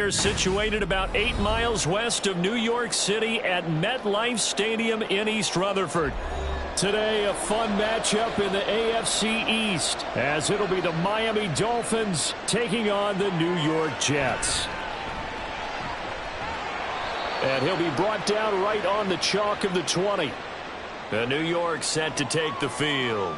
They're situated about 8 miles west of New York City at MetLife Stadium in East Rutherford. Today, a fun matchup in the AFC East, as it'll be the Miami Dolphins taking on the New York Jets. And he'll be brought down right on the chalk of the 20. The New York set to take the field.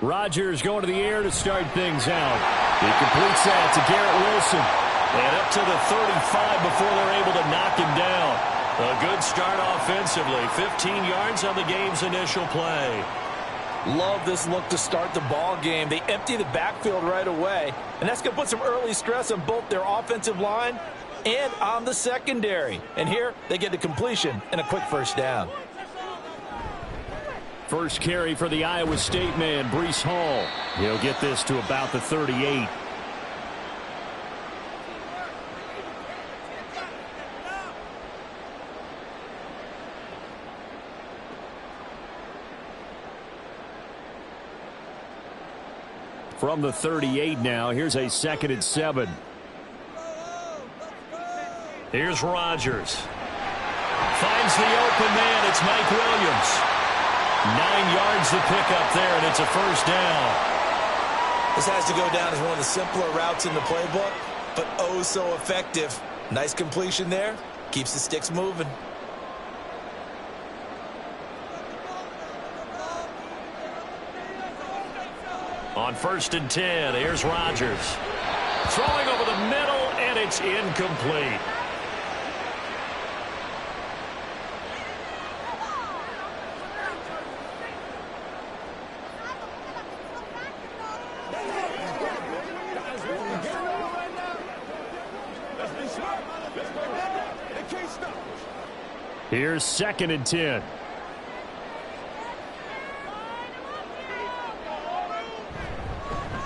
Rodgers going to the air to start things out. He completes that to Garrett Wilson. And up to the 35 before they're able to knock him down. A good start offensively. 15 yards on the game's initial play. Love this look to start the ball game. They empty the backfield right away. And that's going to put some early stress on both their offensive line and on the secondary. And here they get the completion and a quick first down. First carry for the Iowa State man, Breece Hall. He'll get this to about the 38. From the 38 now, here's a 2nd and 7. Here's Rodgers. Finds the open man. It's Mike Williams. 9 yards to pick up there, and it's a first down. This has to go down as one of the simpler routes in the playbook, but oh so effective. Nice completion there. Keeps the sticks moving. On 1st and 10, here's Rodgers. Throwing over the middle, and it's incomplete. Here's 2nd and 10.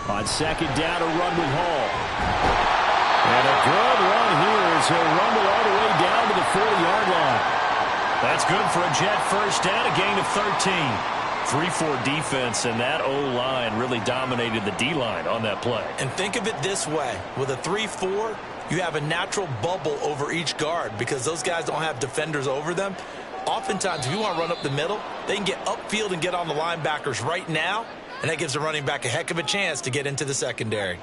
On 2nd down, a run with Hall. And a good run here as he'll rumble all the way down to the 40-yard line. That's good for a Jet first down, a gain of 13. 3-4 defense, and that O-line really dominated the D-line on that play. And think of it this way. With a 3-4, you have a natural bubble over each guard because those guys don't have defenders over them. Oftentimes, if you want to run up the middle, they can get upfield and get on the linebackers right now, and that gives the running back a heck of a chance to get into the secondary.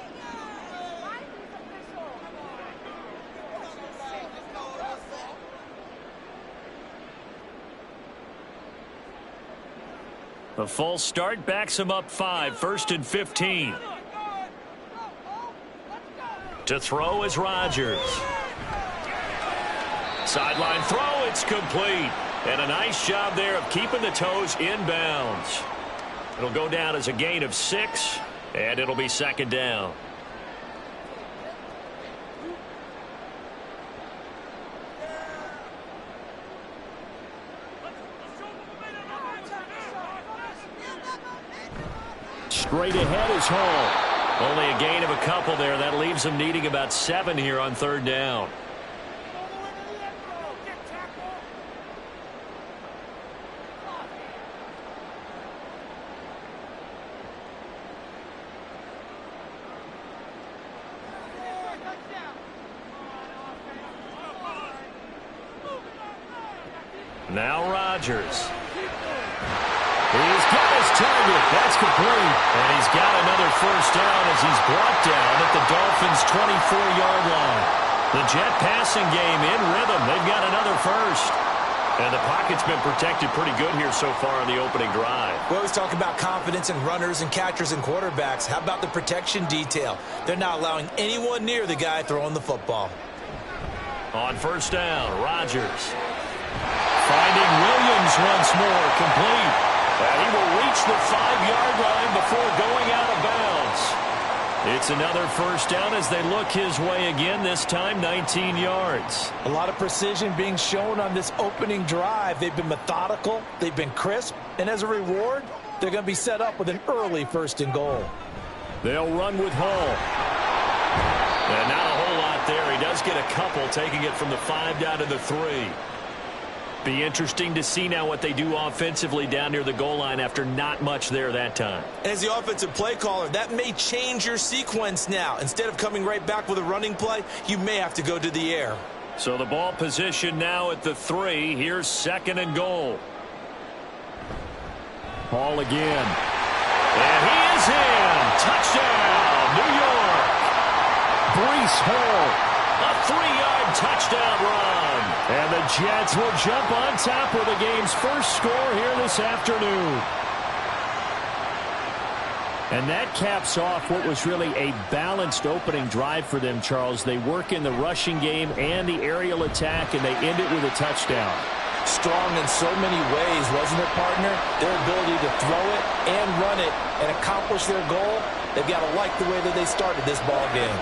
The false start backs him up 5, 1st and 15. To throw is Rodgers. Sideline throw, it's complete. And a nice job there of keeping the toes inbounds. It'll go down as a gain of 6, and it'll be 2nd down. Straight ahead is Hall. Only a gain of a couple there. That leaves him needing about 7 here on 3rd down. Now Rodgers. He's got his target. That's complete. And he's got another first down as he's brought down at the Dolphins' 24-yard line. The Jet passing game in rhythm. They've got another first. And the pocket's been protected pretty good here so far on the opening drive. We always talk about confidence in runners and catchers and quarterbacks. How about the protection detail? They're not allowing anyone near the guy throwing the football. On 1st down, Rodgers. Finding Williams once more, complete. And he will reach the 5-yard line before going out of bounds. It's another first down as they look his way again, this time 19 yards. A lot of precision being shown on this opening drive. They've been methodical, they've been crisp, and as a reward, they're going to be set up with an early 1st and goal. They'll run with Hall. does get a couple, taking it from the 5 down to the 3. Be interesting to see now what they do offensively down near the goal line after not much there that time. As the offensive play caller, that may change your sequence now. Instead of coming right back with a running play, you may have to go to the air. So the ball position now at the 3. Here's 2nd and goal. Hall again. And he is in. Touchdown, New York. Breece Hall. A 3-yard touchdown run. And the Jets will jump on top with the game's first score here this afternoon. And that caps off what was really a balanced opening drive for them, Charles. They work in the rushing game and the aerial attack, and they end it with a touchdown. Strong in so many ways, wasn't it, partner? Their ability to throw it and run it and accomplish their goal, they've got to like the way that they started this ball game.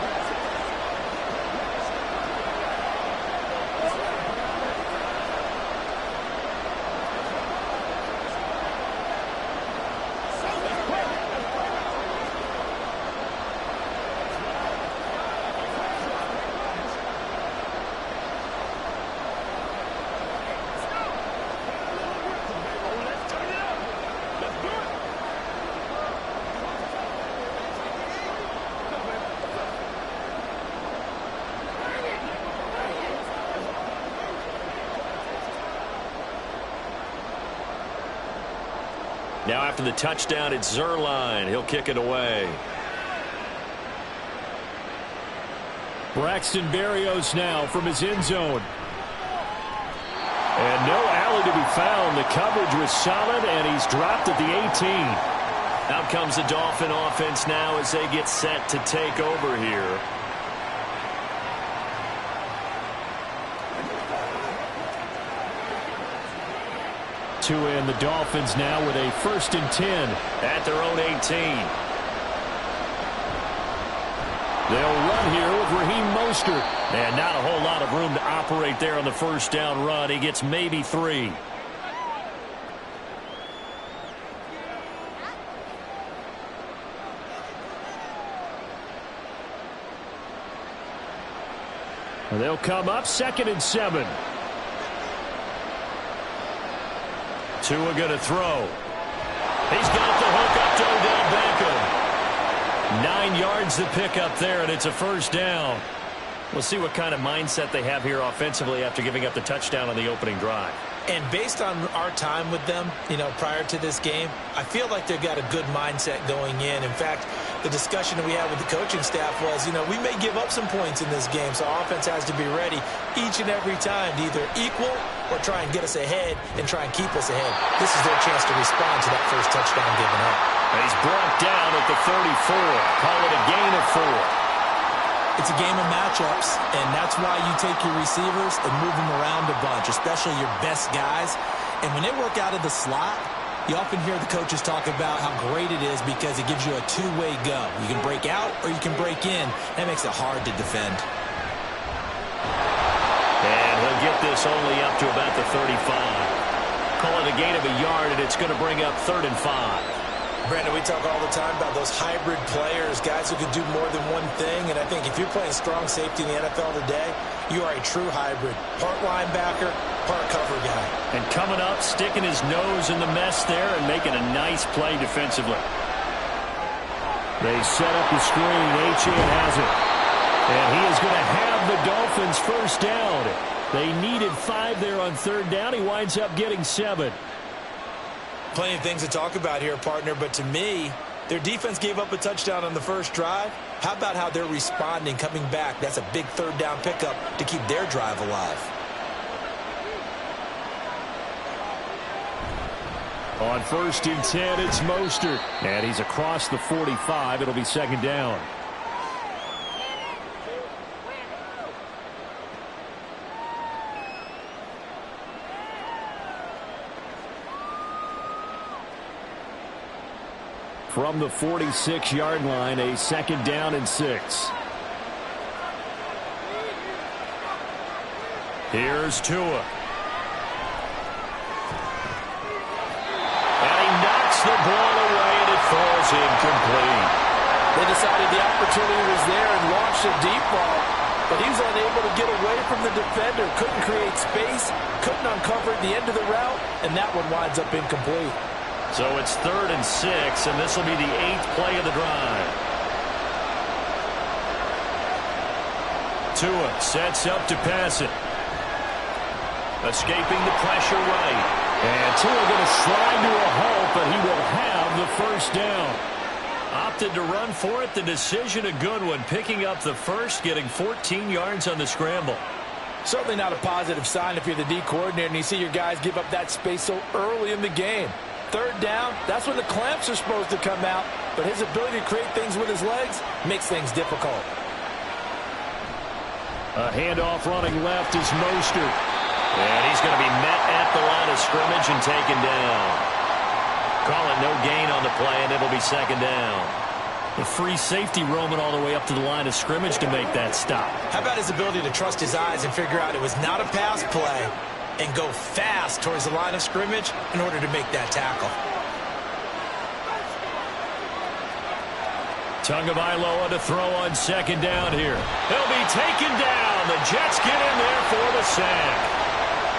Now after the touchdown, it's Zerline. He'll kick it away. Braxton Berrios now from his end zone. And no alley to be found. The coverage was solid, and he's dropped at the 18. Out comes the Dolphin offense now as they get set to take over here. And the Dolphins now with a 1st and 10 at their own 18. They'll run here with Raheem Mostert. And not a whole lot of room to operate there on the 1st down run. He gets maybe 3. They'll come up 2nd and 7. Tua going to throw. He's got the hook up to Odell Beckham. 9 yards to pick up there, and it's a 1st down. We'll see what kind of mindset they have here offensively after giving up the touchdown on the opening drive. And based on our time with them, prior to this game, I feel like they've got a good mindset going in. In fact, the discussion that we had with the coaching staff was, we may give up some points in this game, so offense has to be ready each and every time to either equal or try and get us ahead and try and keep us ahead. This is their chance to respond to that first touchdown given up. And he's brought down at the 34. Call it a gain of 4. It's a game of matchups, and that's why you take your receivers and move them around a bunch, especially your best guys. And when they work out of the slot, you often hear the coaches talk about how great it is because it gives you a two-way go. You can break out or you can break in. That makes it hard to defend. And he'll get this only up to about the 35. Call it a gain of a yard, and it's going to bring up 3rd and 5. Brandon, we talk all the time about those hybrid players, guys who can do more than one thing. And I think if you're playing strong safety in the NFL today, you are a true hybrid. Part linebacker, part cover guy. And coming up, sticking his nose in the mess there and making a nice play defensively. They set up the screen. Achane has it. And he is going to have the Dolphins 1st down. They needed 5 there on 3rd down. He winds up getting 7. Plenty of things to talk about here, partner, but to me, their defense gave up a touchdown on the first drive. How about how they're responding, coming back? That's a big 3rd down pickup to keep their drive alive. On 1st and 10, it's Mostert. And he's across the 45. It'll be 2nd down. From the 46-yard line, a 2nd down and 6. Here's Tua. And he knocks the ball away, and it falls incomplete. They decided the opportunity was there and launched a deep ball. but he was unable to get away from the defender. Couldn't create space, couldn't uncover the end of the route, and that one winds up incomplete. So it's 3rd and 6, and this will be the 8th play of the drive. Tua sets up to pass it. Escaping the pressure right. And Tua going to slide to a halt, but he will have the first down. Opted to run for it. The decision a good one. Picking up the first, getting 14 yards on the scramble. Certainly not a positive sign if you're the D coordinator and you see your guys give up that space so early in the game. 3rd down, that's when the clamps are supposed to come out, but his ability to create things with his legs makes things difficult. A handoff running left is Mostert. And he's going to be met at the line of scrimmage and taken down. Call it no gain on the play, and it'll be 2nd down. The free safety roaming all the way up to the line of scrimmage to make that stop. How about his ability to trust his eyes and figure out it was not a pass play and go fast towards the line of scrimmage in order to make that tackle. Tagovailoa to throw on 2nd down here. He'll be taken down. The Jets get in there for the sack.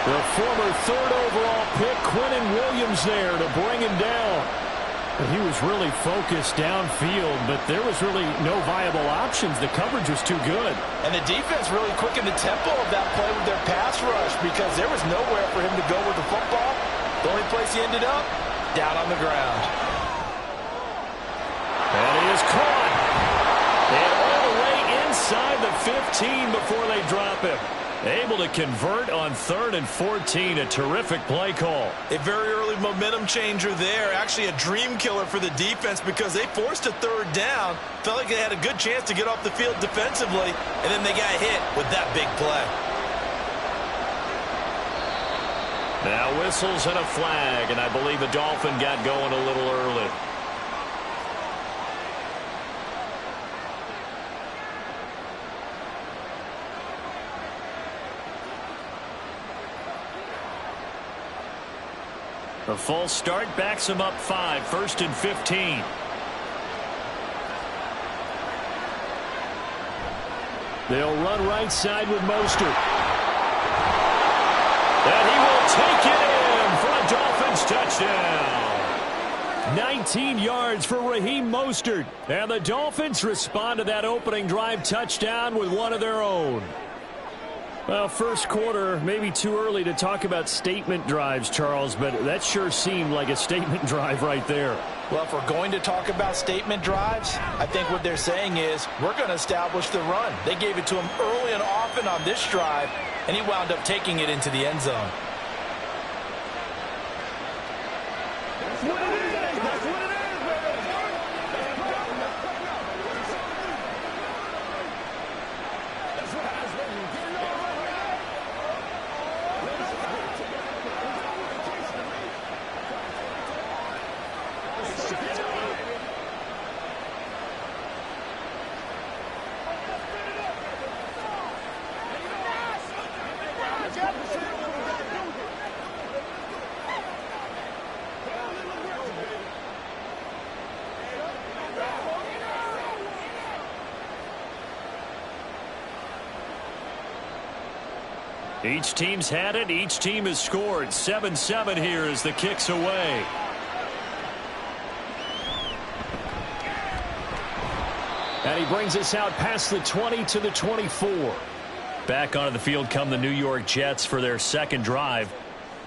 The former 3rd overall pick, Quinnen Williams, there to bring him down. He was really focused downfield, but there was really no viable options. The coverage was too good. And the defense really quickened the tempo of that play with their pass rush because there was nowhere for him to go with the football. The only place he ended up, down on the ground. And he is caught. And all the way inside the 15 before they drop him. Able to convert on 3rd and 14. A terrific play call. A very early momentum changer there. Actually a dream killer for the defense because they forced a 3rd down. Felt like they had a good chance to get off the field defensively, and then they got hit with that big play. Now whistles and a flag, and I believe the Dolphin got going a little early. A false start backs him up 5, 1st and 15. They'll run right side with Mostert. And he will take it in for a Dolphins touchdown. 19 yards for Raheem Mostert. And the Dolphins respond to that opening drive touchdown with one of their own. Well, first quarter, maybe too early to talk about statement drives, Charles, but that sure seemed like a statement drive right there. Well, if we're going to talk about statement drives, I think what they're saying is we're going to establish the run. They gave it to him early and often on this drive, and he wound up taking it into the end zone. Each team's had it. Each team has scored. 7-7 here as the kick's away. And he brings us out past the 20 to the 24. Back onto the field come the New York Jets for their second drive.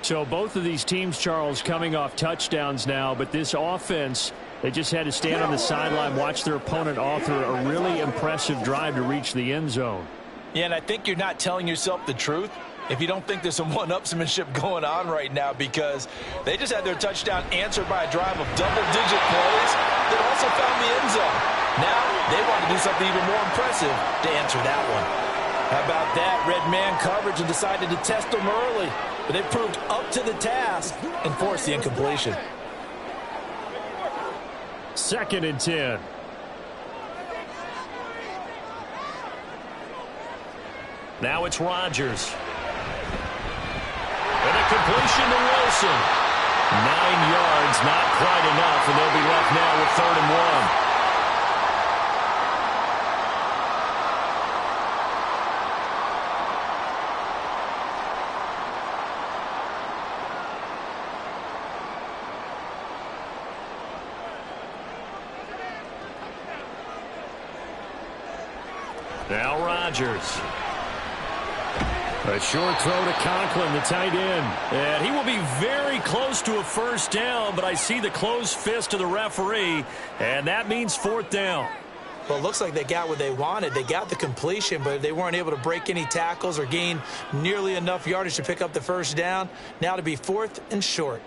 So both of these teams, Charles, coming off touchdowns now, but this offense, they just had to stand on the sideline, watch their opponent author a really impressive drive to reach the end zone. Yeah, and I think you're not telling yourself the truth if you don't think there's some one-upsmanship going on right now, because they just had their touchdown answered by a drive of double-digit plays that also found the end zone. Now they want to do something even more impressive to answer that one. How about that? Red man coverage and decided to test them early, but they proved up to the task and forced the incompletion. 2nd and 10. Now it's Rodgers. And a completion to Wilson. 9 yards, not quite enough, and they'll be left now with 3rd and 1. Now Rodgers. A short throw to Conklin, the tight end. And he will be very close to a first down, but I see the closed fist of the referee, and that means fourth down. Well, it looks like they got what they wanted. They got the completion, but they weren't able to break any tackles or gain nearly enough yardage to pick up the first down. Now to be fourth and short.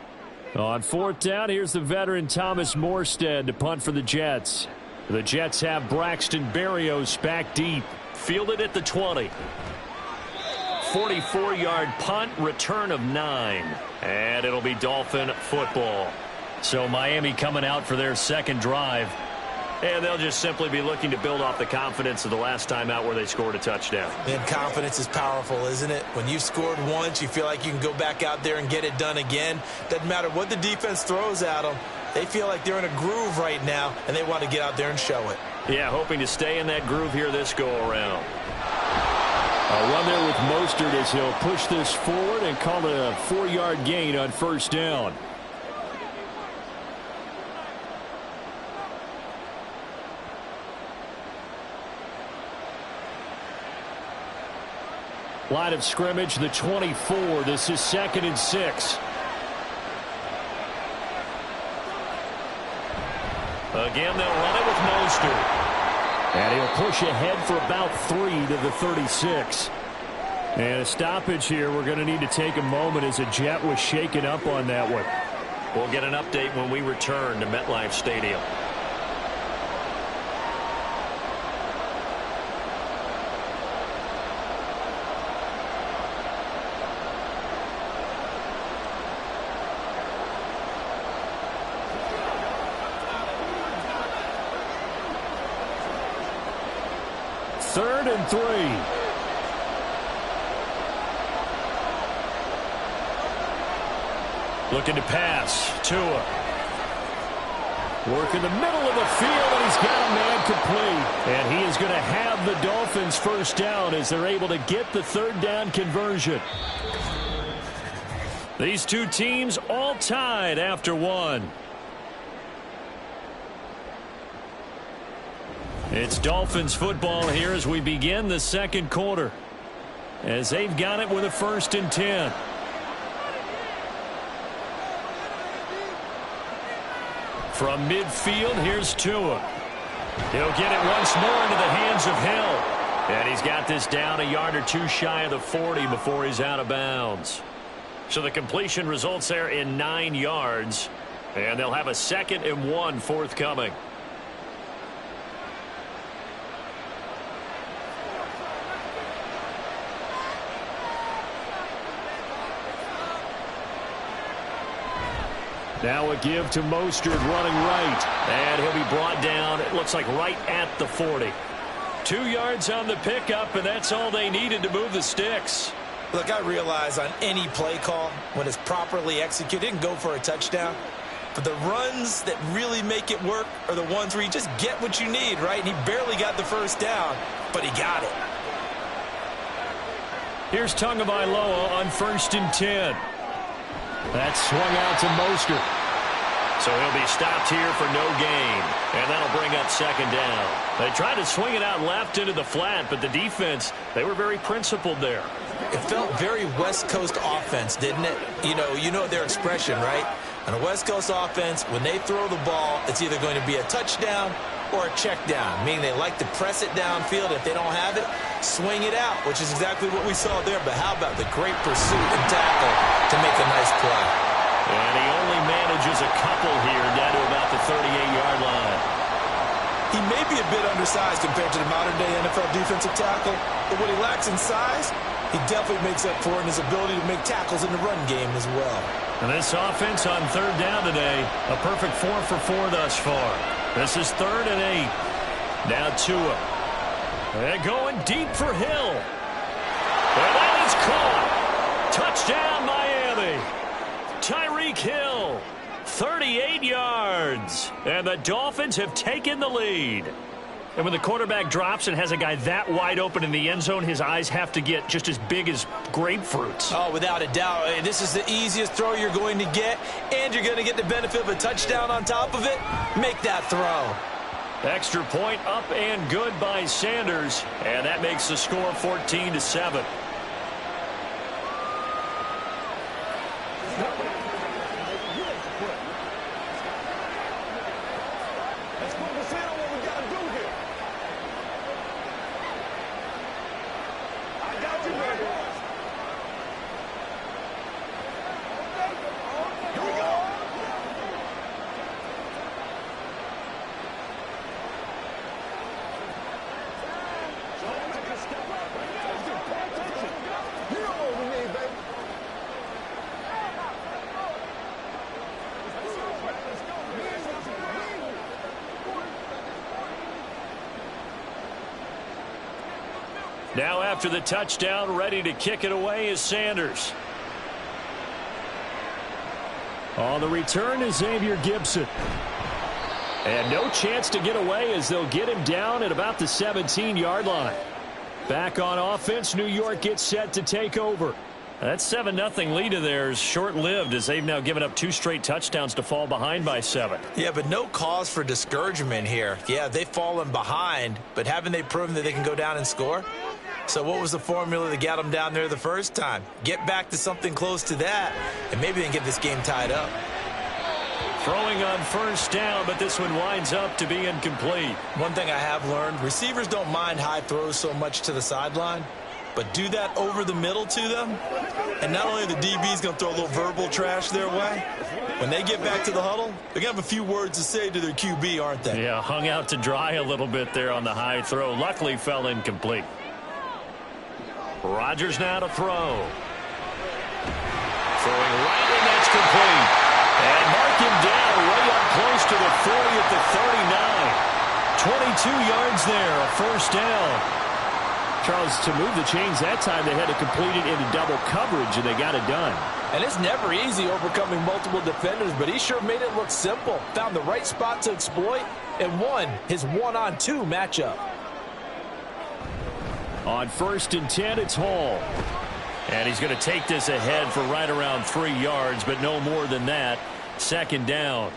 On fourth down, here's the veteran Thomas Morstead to punt for the Jets. The Jets have Braxton Berrios back deep. Fielded at the 20. 44-yard punt, return of 9. And it'll be Dolphin football. So Miami coming out for their second drive. And they'll just simply be looking to build off the confidence of the last time out where they scored a touchdown. And confidence is powerful, isn't it? When you've scored once, you feel like you can go back out there and get it done again. Doesn't matter what the defense throws at them. They feel like they're in a groove right now, and they want to get out there and show it. Yeah, hoping to stay in that groove here this go-around. A run there with Mostert as he'll push this forward and call it a 4-yard gain on first down. Line of scrimmage, the 24. This is 2nd and 6. Again, they'll run it with Mostert. And he'll push ahead for about 3 to the 36. And a stoppage here. We're going to need to take a moment as a Jet was shaken up on that one. We'll get an update when we return to MetLife Stadium. Third and 3. Looking to pass. Tua. Work in the middle of the field, and he's got a man complete. And he is going to have the Dolphins first down as they're able to get the third down conversion. These two teams all tied after one. It's Dolphins football here as we begin the second quarter. As they've got it with a 1st and 10. From midfield, here's Tua. He'll get it once more into the hands of Hill. And he's got this down a yard or two shy of the 40 before he's out of bounds. So the completion results there in 9 yards. And they'll have a 2nd and 1 forthcoming. Now a give to Mostert running right. And he'll be brought down, it looks like right at the 40. 2 yards on the pickup, and that's all they needed to move the sticks. Look, I realize on any play call, when it's properly executed, it can go for a touchdown. But the runs that really make it work are the ones where you just get what you need, right? And he barely got the first down, but he got it. Here's Tagovailoa on 1st and 10. That's swung out to Mostert. So he'll be stopped here for no gain. And that'll bring up 2nd down. They tried to swing it out left into the flat, but the defense, they were very principled there. It felt very West Coast offense, didn't it? You know their expression, right? On a West Coast offense, when they throw the ball, it's either going to be a touchdown or a check down, meaning they like to press it downfield. If they don't have it, swing it out, which is exactly what we saw there. But how about the great pursuit and tackle to make a nice play? And he only manages a couple here down to about the 38-yard line. He may be a bit undersized compared to the modern-day NFL defensive tackle, but what he lacks in size, he definitely makes up for in his ability to make tackles in the run game as well. And this offense on 3rd down today, a perfect 4 for 4 thus far. This is 3rd and 8. Now Tua. And going deep for Hill. And that is caught. Touchdown, Miami. Tyreek Hill, 38 yards. And the Dolphins have taken the lead. And when the quarterback drops and has a guy that wide open in the end zone, his eyes have to get just as big as grapefruits. Oh, without a doubt. This is the easiest throw you're going to get, and you're going to get the benefit of a touchdown on top of it. Make that throw. Extra point up and good by Sanders, and that makes the score 14-7. Now after the touchdown, ready to kick it away is Sanders. On the return is Xavier Gibson. And no chance to get away as they'll get him down at about the 17-yard line. Back on offense, New York gets set to take over. That 7-0 lead of theirs short-lived as they've now given up 2 straight touchdowns to fall behind by 7. Yeah, but no cause for discouragement here. Yeah, they've fallen behind, but haven't they proven that they can go down and score? So what was the formula that got them down there the first time? Get back to something close to that, and maybe they can get this game tied up. Throwing on first down, but this one winds up to be incomplete. One thing I have learned, receivers don't mind high throws so much to the sideline, but do that over the middle to them, and not only are the DBs going to throw a little verbal trash their way, when they get back to the huddle, they're going to have a few words to say to their QB, aren't they? Yeah, hung out to dry a little bit there on the high throw. Luckily fell incomplete. Rodgers now to throw. Throwing right, and that's complete. And mark him down way up close to the 40 at the 39. 22 yards there, a first down. Charles, to move the chains that time, they had to complete it into double coverage, and they got it done. And it's never easy overcoming multiple defenders, but he sure made it look simple. Found the right spot to exploit and won his 1-on-2 matchup. On 1st and 10, it's Hall. And he's going to take this ahead for right around 3 yards, but no more than that. 2nd down.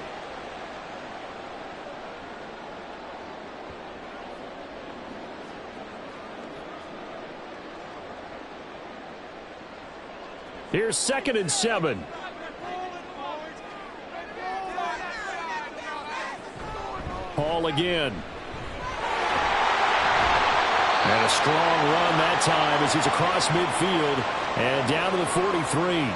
Here's 2nd and 7. Hall again. And a strong run that time as he's across midfield and down to the 43.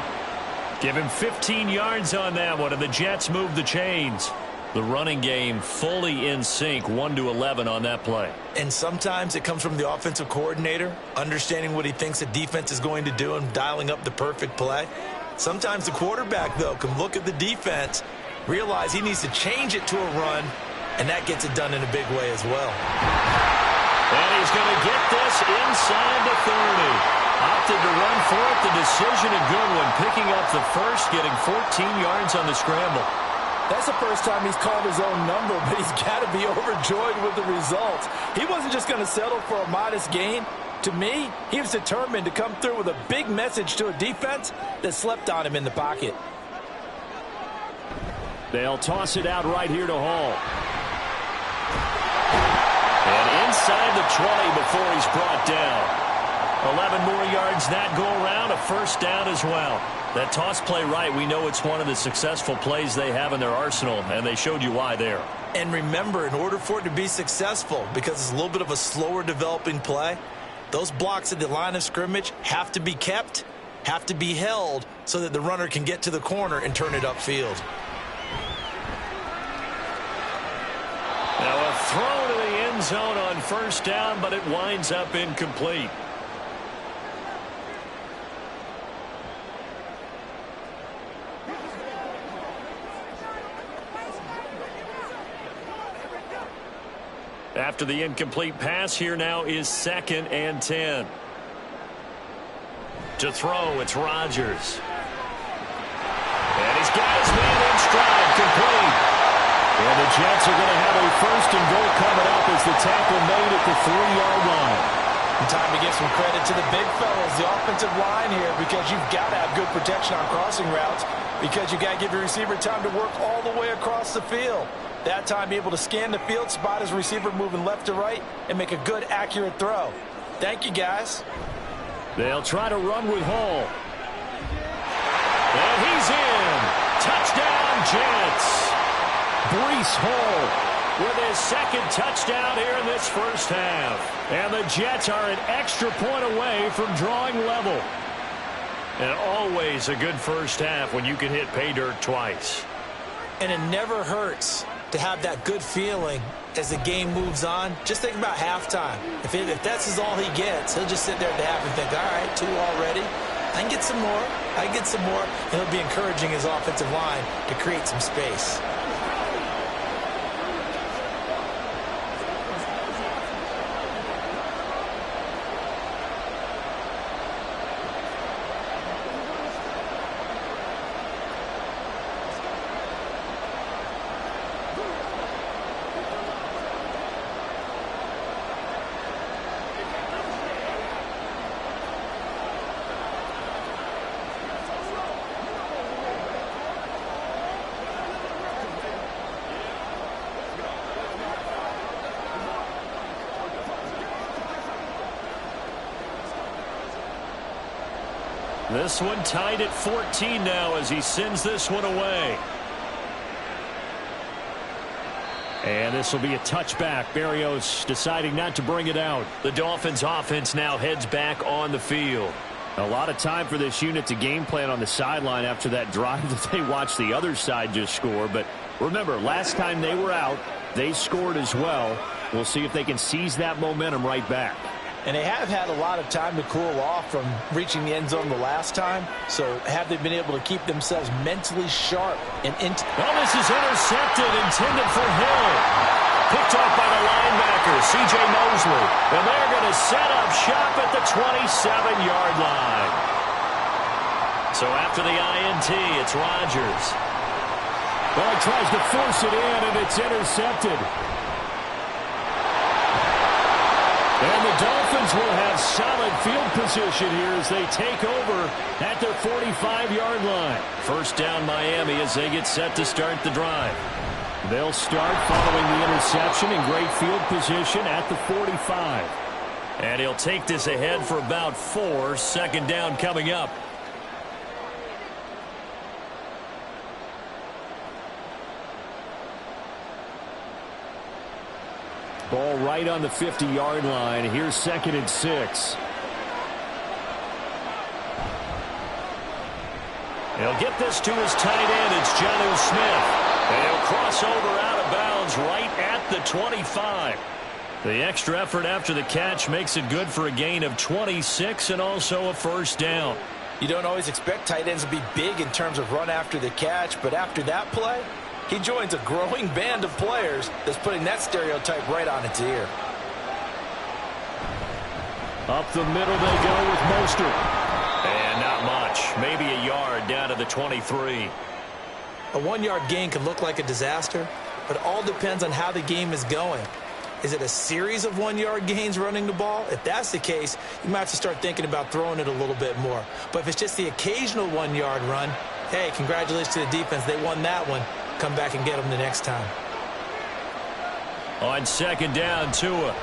Give him 15 yards on that one, and the Jets move the chains. The running game fully in sync, 1-11 on that play. And sometimes it comes from the offensive coordinator, understanding what he thinks the defense is going to do and dialing up the perfect play. Sometimes the quarterback, though, can look at the defense, realize he needs to change it to a run, and that gets it done in a big way as well. And he's going to get this inside the 30. Opted to run for it. The decision a good one. Picking up the first, getting 14 yards on the scramble. That's the first time he's called his own number, but he's got to be overjoyed with the results. He wasn't just going to settle for a modest gain. To me, he was determined to come through with a big message to a defense that slept on him in the pocket. They'll toss it out right here to Hall. And inside the 20 before he's brought down. 11 more yards that go around, a first down as well. That toss play right, we know it's one of the successful plays they have in their arsenal, and they showed you why there. And remember, in order for it to be successful, because it's a little bit of a slower developing play, those blocks at the line of scrimmage have to be kept, have to be held, so that the runner can get to the corner and turn it upfield. Now a throw to the end zone on first down, but it winds up incomplete. After the incomplete pass, here now is 2nd and 10. To throw, it's Rodgers. And he's got his man in stride, complete. And the Jets are going to have a 1st and goal coming up as the tackle made at the 3-yard line. And time to give some credit to the big fellas, the offensive line here, because you've got to have good protection on crossing routes, because you've got to give your receiver time to work all the way across the field. That time, be able to scan the field, spot his receiver moving left to right, and make a good, accurate throw. Thank you, guys. They'll try to run with Hall. And he's in. Touchdown, Jets. Breece Hall with his second touchdown here in this first half. And the Jets are an extra point away from drawing level. And always a good first half when you can hit pay dirt twice. And it never hurts to have that good feeling as the game moves on. Just think about halftime. If that's all he gets, he'll just sit there at the half and think, all right, 2 already. I can get some more. I can get some more. And he'll be encouraging his offensive line to create some space. This one tied at 14 now as he sends this one away. And this will be a touchback. Berrios deciding not to bring it out. The Dolphins offense now heads back on the field. A lot of time for this unit to game plan on the sideline after that drive that they watched the other side just score. But remember, last time they were out, they scored as well. We'll see if they can seize that momentum right back. And they have had a lot of time to cool off from reaching the end zone the last time. So have they been able to keep themselves mentally sharp and into... Well, this is intercepted, intended for Hill. Picked off by the linebacker, C.J. Mosley. And they're going to set up shop at the 27-yard line. So after the INT, it's Rodgers. Well, he tries to force it in, and it's intercepted. And the Dolphins will have solid field position here as they take over at their 45-yard line. First down Miami as they get set to start the drive. They'll start following the interception in great field position at the 45. And he'll take this ahead for about 4. Second down coming up. Ball right on the 50-yard line. Here's 2nd and 6. He'll get this to his tight end. It's Jonnu Smith. And he'll cross over out of bounds right at the 25. The extra effort after the catch makes it good for a gain of 26 and also a first down. You don't always expect tight ends to be big in terms of run after the catch, but after that play, he joins a growing band of players that's putting that stereotype right on its ear. Up the middle they go with Mostert. And not much. Maybe a yard down to the 23. A 1-yard gain can look like a disaster, but it all depends on how the game is going. Is it a series of 1-yard gains running the ball? If that's the case, you might have to start thinking about throwing it a little bit more. But if it's just the occasional 1-yard run, hey, congratulations to the defense. They won that one. Come back and get them the next time. On second down, Tua.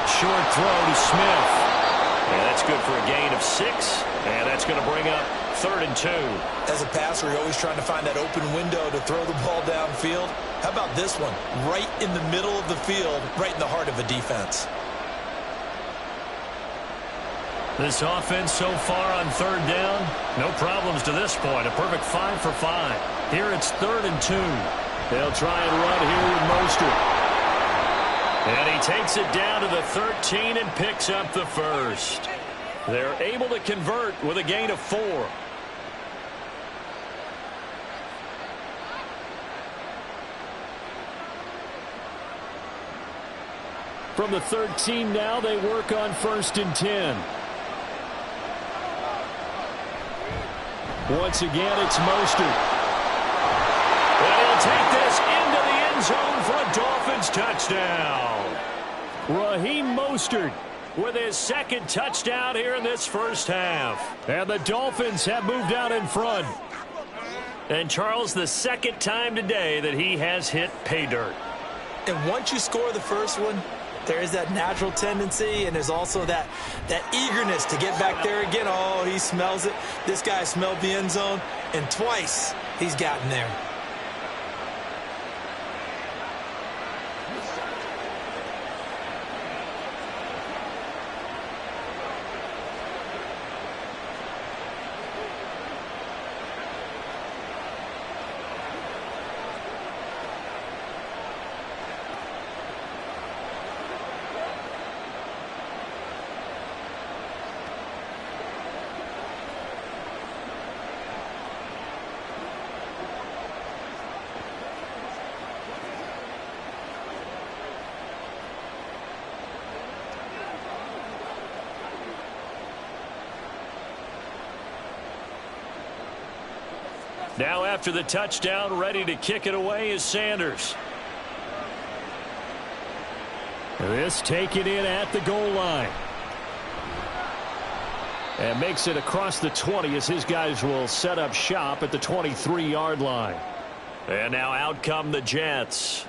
Short throw to Smith. And that's good for a gain of 6. And that's going to bring up 3rd and 2. As a passer, you're always trying to find that open window to throw the ball downfield. How about this one? Right in the middle of the field, right in the heart of a defense. This offense so far on 3rd down, no problems to this point. A perfect 5 for 5. Here it's 3rd and 2. They'll try and run here with Mostert. And he takes it down to the 13 and picks up the first. They're able to convert with a gain of 4. From the 13 now, they work on 1st and 10. Once again, it's Mostert. And he'll take this into the end zone for a Dolphins touchdown. Raheem Mostert with his second touchdown here in this first half. And the Dolphins have moved out in front. And Charles, the second time today that he has hit pay dirt. And once you score the first one, there is that natural tendency, and there's also that eagerness to get back there again. Oh, he smells it. This guy smelled the end zone, and twice he's gotten there. Now after the touchdown, ready to kick it away is Sanders. This taken in at the goal line. And makes it across the 20 as his guys will set up shop at the 23-yard line. And now out come the Jets.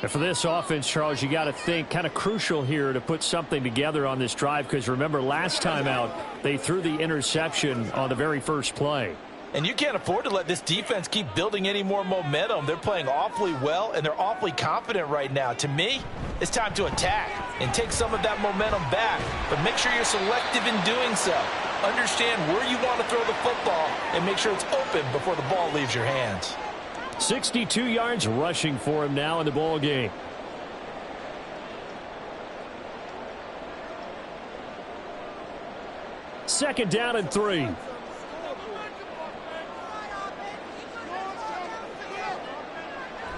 And for this offense, Charles, you got to think kind of crucial here to put something together on this drive, because remember last time out they threw the interception on the very first play. And you can't afford to let this defense keep building any more momentum. They're playing awfully well, and they're awfully confident right now. To me, it's time to attack and take some of that momentum back. But make sure you're selective in doing so. Understand where you want to throw the football and make sure it's open before the ball leaves your hands. 62 yards rushing for him now in the ball game. Second down and 3.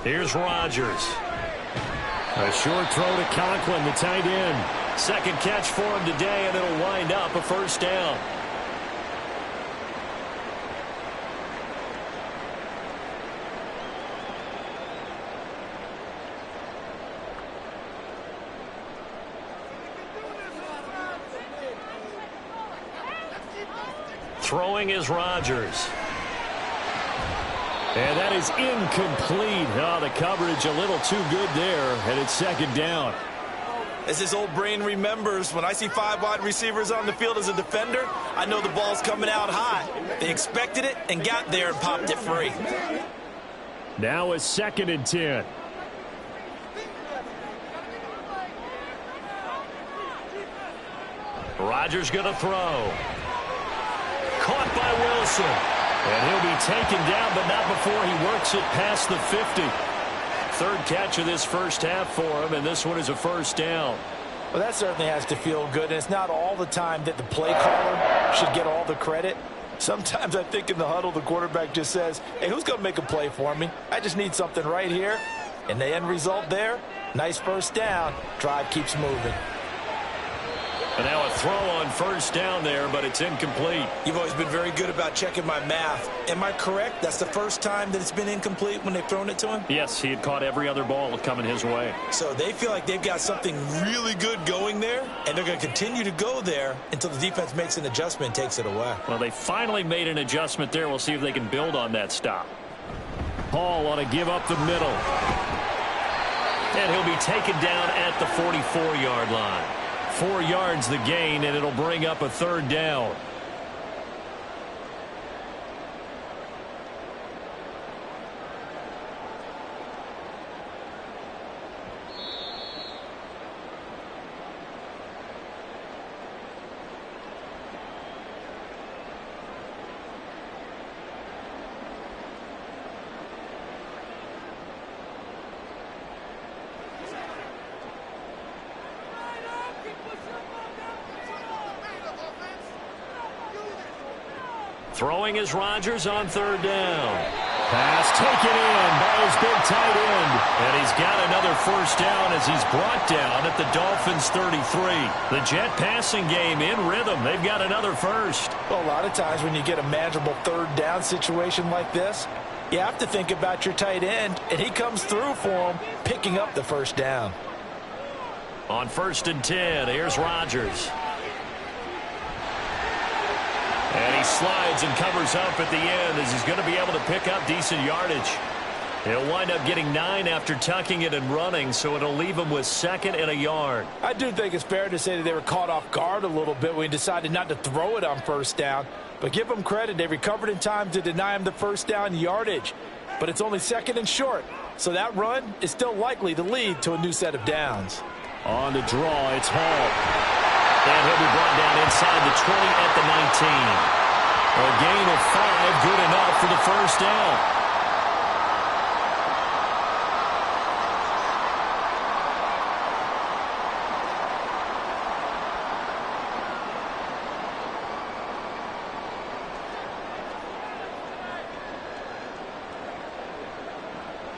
Here's Rodgers. A short throw to Conklin, the tight end. Second catch for him today, and it'll wind up a first down. Throwing is Rodgers. And that is incomplete. Oh, the coverage a little too good there, and it's second down. As his old brain remembers, when I see 5 wide receivers on the field as a defender, I know the ball's coming out hot. They expected it and got there and popped it free. Now a second and 10. Rodgers going to throw. Caught by Wilson. And he'll be taken down, but not before he works it past the 50. Third catch of this first half for him, and this one is a first down. Well, that certainly has to feel good, and it's not all the time that the play caller should get all the credit. Sometimes I think in the huddle, the quarterback just says, hey, who's going to make a play for me? I just need something right here. And the end result there, nice first down. Drive keeps moving. And now a throw on first down there, but it's incomplete. You've always been very good about checking my math. Am I correct? That's the first time that it's been incomplete when they've thrown it to him? Yes, he had caught every other ball coming his way. So they feel like they've got something really good going there, and they're going to continue to go there until the defense makes an adjustment and takes it away. Well, they finally made an adjustment there. We'll see if they can build on that stop. Hall on a give up the middle. And he'll be taken down at the 44-yard line. 4 yards the gain, and it'll bring up a third down. Throwing is Rodgers on third down. Pass taken in by his big tight end. And he's got another first down as he's brought down at the Dolphins 33. The Jet passing game in rhythm. They've got another first. Well, a lot of times when you get a manageable third down situation like this, you have to think about your tight end, and he comes through for him, picking up the first down. On 1st and 10, here's Rodgers. And he slides and covers up at the end as he's going to be able to pick up decent yardage. He'll wind up getting 9 after tucking it and running, so it'll leave him with 2nd and a yard. I do think it's fair to say that they were caught off guard a little bit when he decided not to throw it on 1st down. But give them credit. They recovered in time to deny him the 1st down yardage. But it's only 2nd and short. So that run is still likely to lead to a new set of downs. On the draw, it's Hall. And he'll be brought down inside the 20 at the 19. A gain of 5, good enough for the 1st down.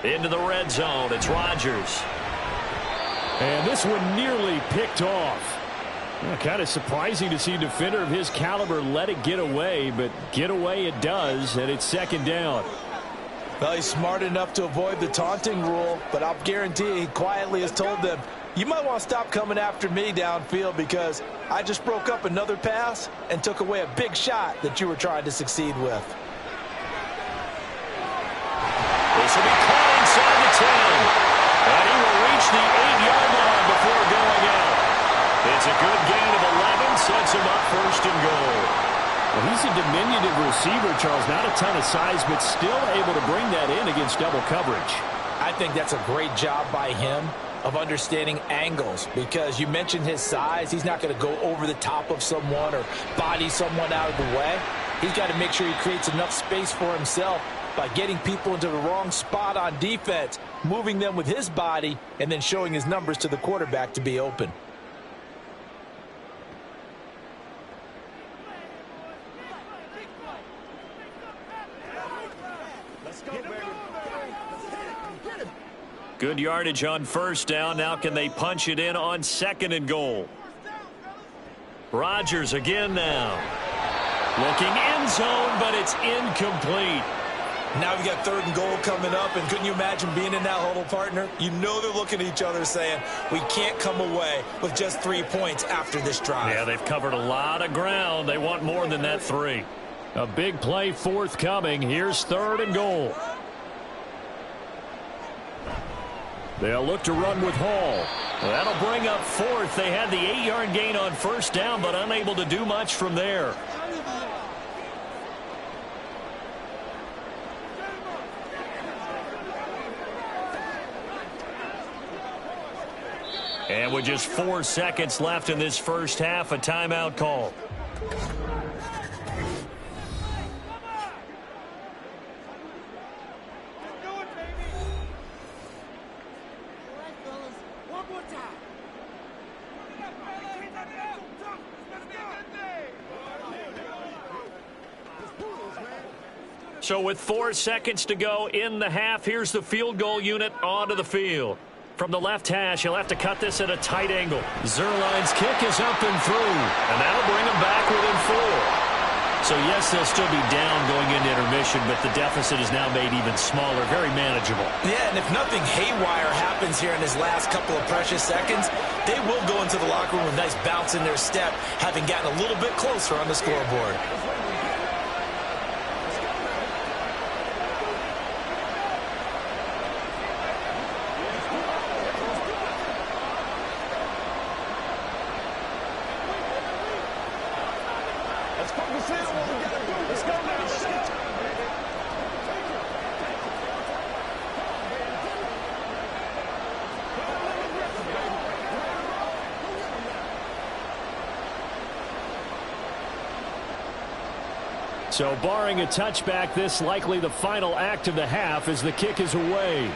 Into the red zone, it's Rodgers. And this one nearly picked off. Kind of surprising to see a defender of his caliber let it get away, but get away it does, and it's 2nd down. Well, he's smart enough to avoid the taunting rule, but I'll guarantee he quietly has told them, you might want to stop coming after me downfield because I just broke up another pass and took away a big shot that you were trying to succeed with. This will be caught inside the 10. And he will reach the 8-yard line before going out. It's a good gain of 11, sets him up 1st and goal. Well, he's a diminutive receiver, Charles. Not a ton of size, but still able to bring that in against double coverage. I think that's a great job by him of understanding angles because you mentioned his size. He's not going to go over the top of someone or body someone out of the way. He's got to make sure he creates enough space for himself by getting people into the wrong spot on defense, moving them with his body, and then showing his numbers to the quarterback to be open. Good yardage on 1st down. Now can they punch it in on 2nd and goal? Rodgers again now. Looking end zone, but it's incomplete. Now we got 3rd and goal coming up, and couldn't you imagine being in that huddle, partner? You know they're looking at each other saying, we can't come away with just 3 points after this drive. Yeah, they've covered a lot of ground. They want more than that 3. A big play forthcoming. Here's 3rd and goal. They'll look to run with Hall. That'll bring up 4th. They had the 8-yard gain on 1st down, but unable to do much from there. And with just 4 seconds left in this 1st half, a timeout call. So with 4 seconds to go in the half, here's the field goal unit onto the field. From the left hash, he'll have to cut this at a tight angle. Zerline's kick is up and through, and that'll bring him back within 4. So, yes, they'll still be down going into intermission, but the deficit is now made even smaller, very manageable. Yeah, and if nothing haywire happens here in his last couple of precious seconds, they will go into the locker room with a nice bounce in their step, having gotten a little bit closer on the scoreboard. So barring a touchback, this likely the final act of the half as the kick is away.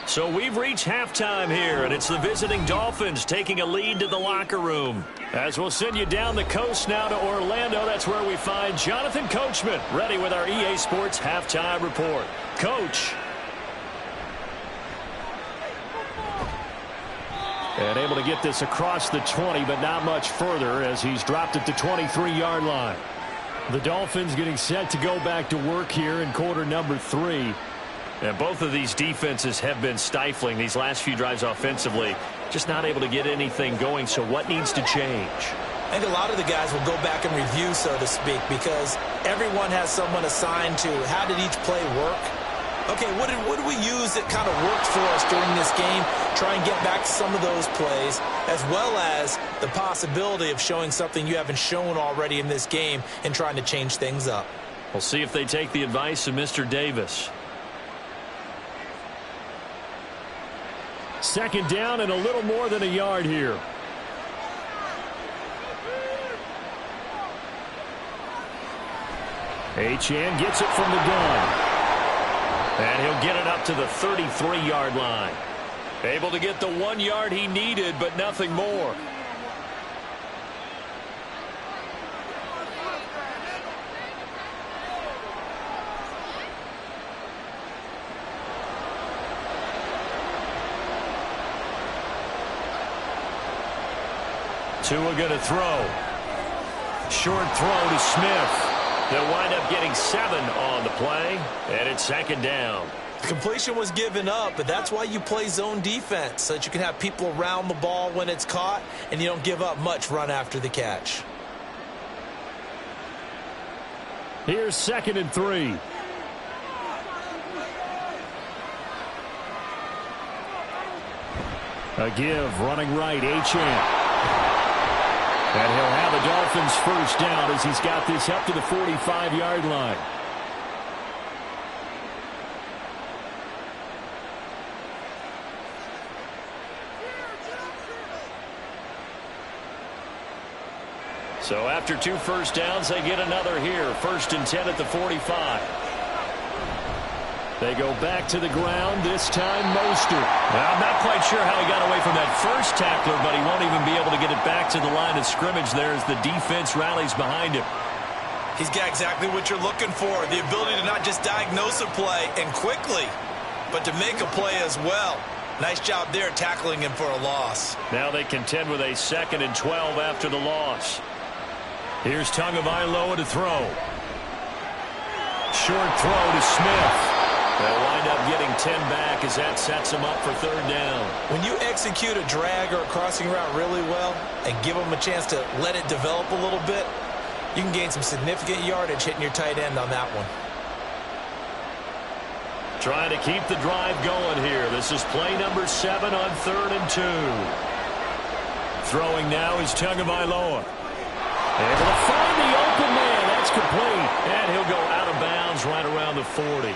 So we've reached halftime here, and it's the visiting Dolphins taking a lead to the locker room. As we'll send you down the coast now to Orlando, that's where we find Jonathan Coachman ready with our EA Sports Halftime Report. Coach. And able to get this across the 20, but not much further as he's dropped at the 23-yard line. The Dolphins getting set to go back to work here in quarter number 3. And both of these defenses have been stifling these last few drives offensively. Just not able to get anything going. So what needs to change? I think a lot of the guys will go back and review, so to speak, because everyone has someone assigned to how did each play work. Okay, what did we use that kind of worked for us during this game? Try and get back to some of those plays, as well as the possibility of showing something you haven't shown already in this game and trying to change things up. We'll see if they take the advice of Mr. Davis. Second down and a little more than a yard here. Achane gets it from the gun. And he'll get it up to the 33-yard line. Able to get the 1 yard he needed, but nothing more. Tua going to throw. Short throw to Smith. They'll wind up getting 7 on the play, and it's second down. The completion was given up, but that's why you play zone defense, so that you can have people around the ball when it's caught, and you don't give up much run after the catch. Here's 2nd and 3. A give, running right, Achane. And he'll have the Dolphins first down as he's got this up to the 45-yard line. So after 2 first downs, they get another here. 1st and 10 at the 45. They go back to the ground, this time Mostert. Well, I'm not quite sure how he got away from that first tackler, but he won't even be able to get it back to the line of scrimmage there as the defense rallies behind him. He's got exactly what you're looking for, the ability to not just diagnose a play and quickly, but to make a play as well. Nice job there tackling him for a loss. Now they contend with a 2nd and 12 after the loss. Here's Tagovailoa to throw. Short throw to Smith. They'll wind up getting 10 back as that sets them up for 3rd down. When you execute a drag or a crossing route really well and give them a chance to let it develop a little bit, you can gain some significant yardage hitting your tight end on that one. Trying to keep the drive going here. This is play number 7 on 3rd and 2. Throwing now is Tagovailoa. Able to find the open man. That's complete. And he'll go out of bounds right around the 40.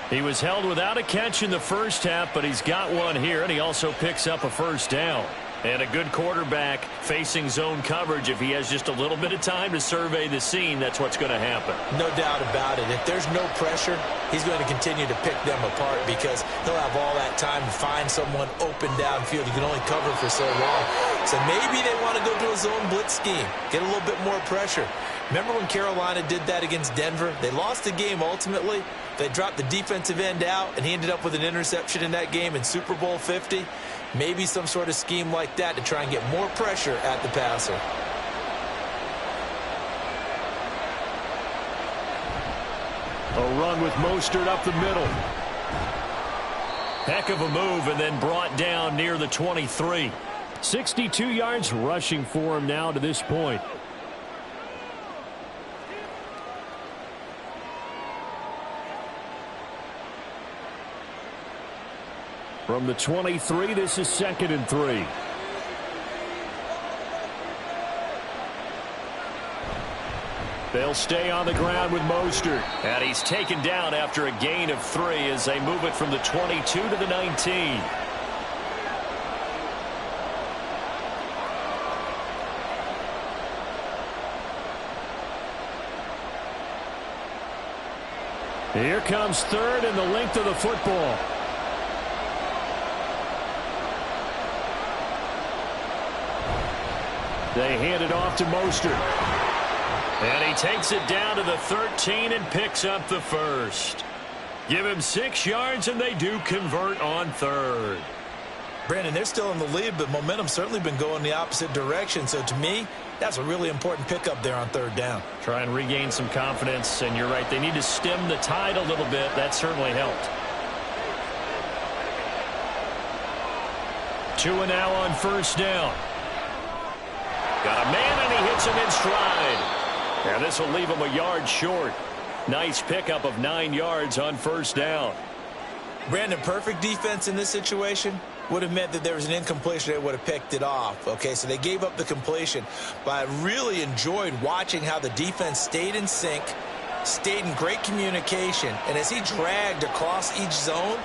He was held without a catch in the first half, but he's got one here, and he also picks up a first down. And a good quarterback facing zone coverage. If he has just a little bit of time to survey the scene, that's what's going to happen. No doubt about it. If there's no pressure, he's going to continue to pick them apart because he'll have all that time to find someone open downfield. You can only cover for so long. So maybe they want to go to a zone blitz scheme, get a little bit more pressure. Remember when Carolina did that against Denver? They lost the game ultimately. They dropped the defensive end out, and he ended up with an interception in that game in Super Bowl 50. Maybe some sort of scheme like that to try and get more pressure at the passer. A run with Mostert up the middle. Heck of a move, and then brought down near the 23. 62 yards rushing for him now to this point. From the 23, this is 2nd and 3. They'll stay on the ground with Mostert. And he's taken down after a gain of 3 as they move it from the 22 to the 19. Here comes 3rd and the length of the football. They hand it off to Mostert. And he takes it down to the 13 and picks up the first. Give him 6 yards, and they do convert on 3rd. Brandon, they're still in the lead, but momentum's certainly been going the opposite direction. So to me, that's a really important pickup there on third down. Try and regain some confidence, and you're right. They need to stem the tide a little bit. That certainly helped. 2 and now on first down. Got a man, and he hits him in stride. And this will leave him a yard short. Nice pickup of 9 yards on first down. Brandon, perfect defense in this situation would have meant that there was an incompletion. They would have picked it off. Okay, so they gave up the completion. But I really enjoyed watching how the defense stayed in sync, stayed in great communication. And as he dragged across each zone,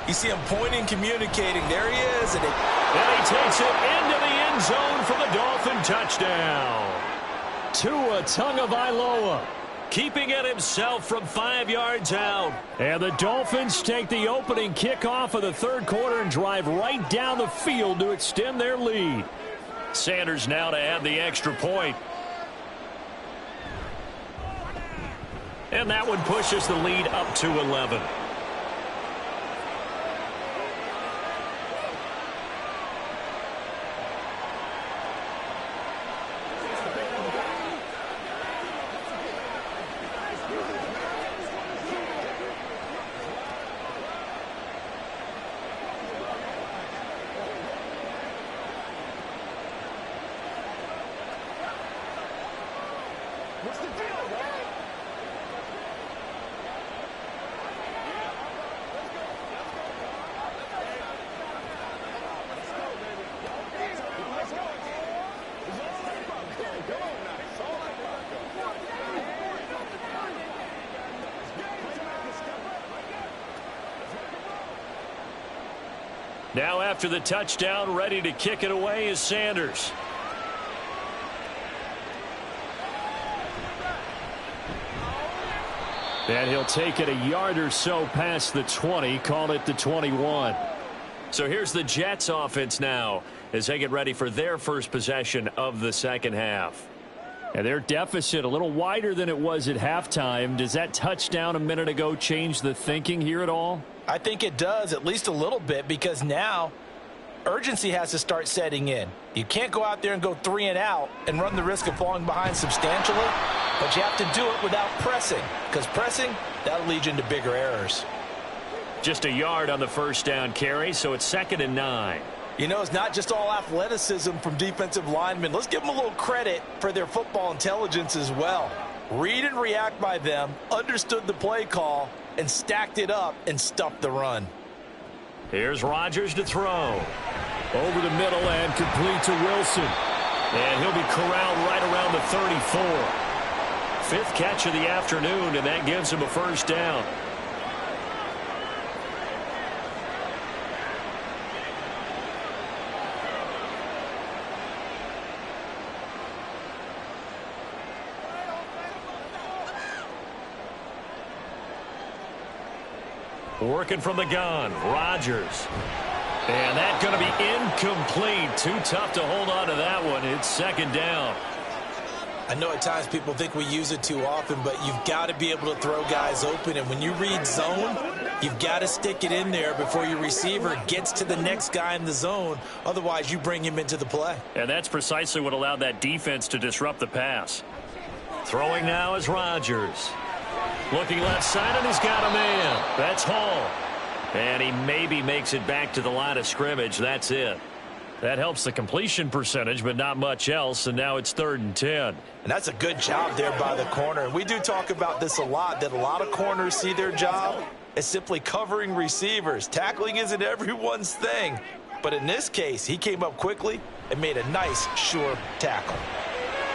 you see him pointing, communicating. There he is. And he takes it into the end zone for the Dolphin touchdown. Tua Tagovailoa keeping it himself from 5 yards out. And the Dolphins take the opening kickoff of the third quarter and drive right down the field to extend their lead. Sanders now to add the extra point. And that one pushes the lead up to 11. Now after the touchdown, ready to kick it away is Sanders. And he'll take it a yard or so past the 20, call it the 21. So here's the Jets offense now as they get ready for their first possession of the second half. And their deficit a little wider than it was at halftime. Does that touchdown a minute ago change the thinking here at all? I think it does, at least a little bit, because now urgency has to start setting in. You can't go out there and go 3 and out and run the risk of falling behind substantially, but you have to do it without pressing, because pressing, that'll lead you into bigger errors. Just a yard on the first down carry, so it's 2nd and 9. You know, it's not just all athleticism from defensive linemen. Let's give them a little credit for their football intelligence as well. Read and react by them, understood the play call, and stacked it up and stuffed the run. Here's Rodgers to throw. Over the middle and complete to Wilson. And he'll be corralled right around the 34. 5th catch of the afternoon, and that gives him a first down. Working from the gun, Rodgers. And that's going to be incomplete. Too tough to hold on to that one. It's 2nd down. I know at times people think we use it too often, but you've got to be able to throw guys open. And when you read zone, you've got to stick it in there before your receiver gets to the next guy in the zone. Otherwise, you bring him into the play. And that's precisely what allowed that defense to disrupt the pass. Throwing now is Rodgers. Looking left side, and he's got a man. That's Hall. And he maybe makes it back to the line of scrimmage. That's it. That helps the completion percentage, but not much else, and now it's 3rd and 10. And that's a good job there by the corner. And we do talk about this a lot, that a lot of corners see their job as simply covering receivers. Tackling isn't everyone's thing. But in this case, he came up quickly and made a nice, sure tackle.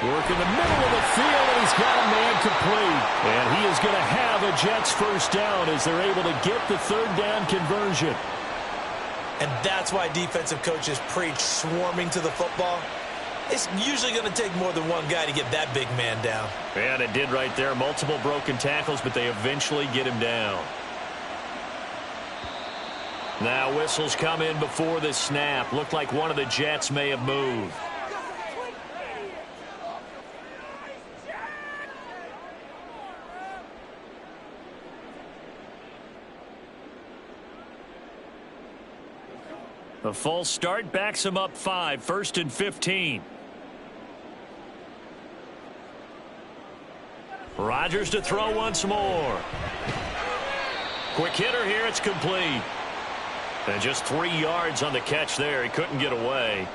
Work in the middle of the field, and he's got a man complete. And he is going to have a Jets first down as they're able to get the 3rd down conversion. And that's why defensive coaches preach swarming to the football. It's usually going to take more than one guy to get that big man down. And it did right there. Multiple broken tackles, but they eventually get him down. Now whistles come in before the snap. Looked like one of the Jets may have moved. The false start backs him up 5, 1st and 15. Rodgers to throw once more. Quick hitter here, it's complete. And just 3 yards on the catch there. He couldn't get away.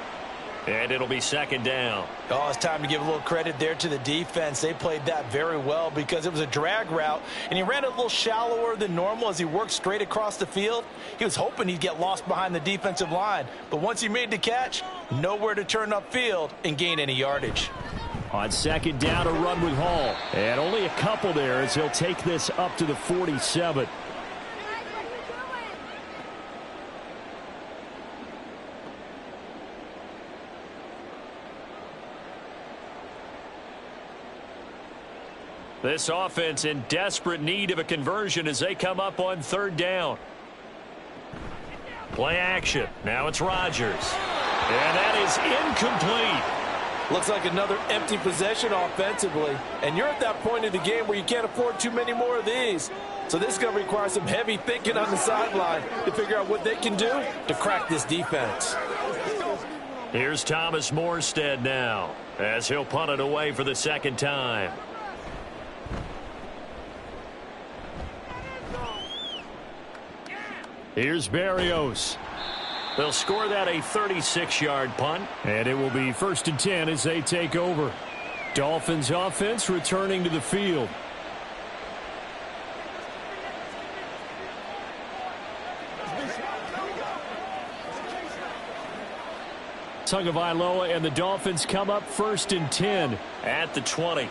And it'll be 2nd down. Oh, it's time to give a little credit there to the defense. They played that very well because it was a drag route, and he ran it a little shallower than normal as he worked straight across the field. He was hoping he'd get lost behind the defensive line, but once he made the catch, nowhere to turn upfield and gain any yardage. On 2nd down, a run with Hall. And only a couple there as he'll take this up to the 47. This offense in desperate need of a conversion as they come up on 3rd down. Play action. Now it's Rodgers. And that is incomplete. Looks like another empty possession offensively. And you're at that point in the game where you can't afford too many more of these. So this is going to require some heavy thinking on the sideline to figure out what they can do to crack this defense. Here's Thomas Morstead now as he'll punt it away for the 2nd time. Here's Berrios. They'll score that a 36-yard punt, and it will be 1st and 10 as they take over. Dolphins offense returning to the field. Tagovailoa and the Dolphins come up 1st and 10 at the 20.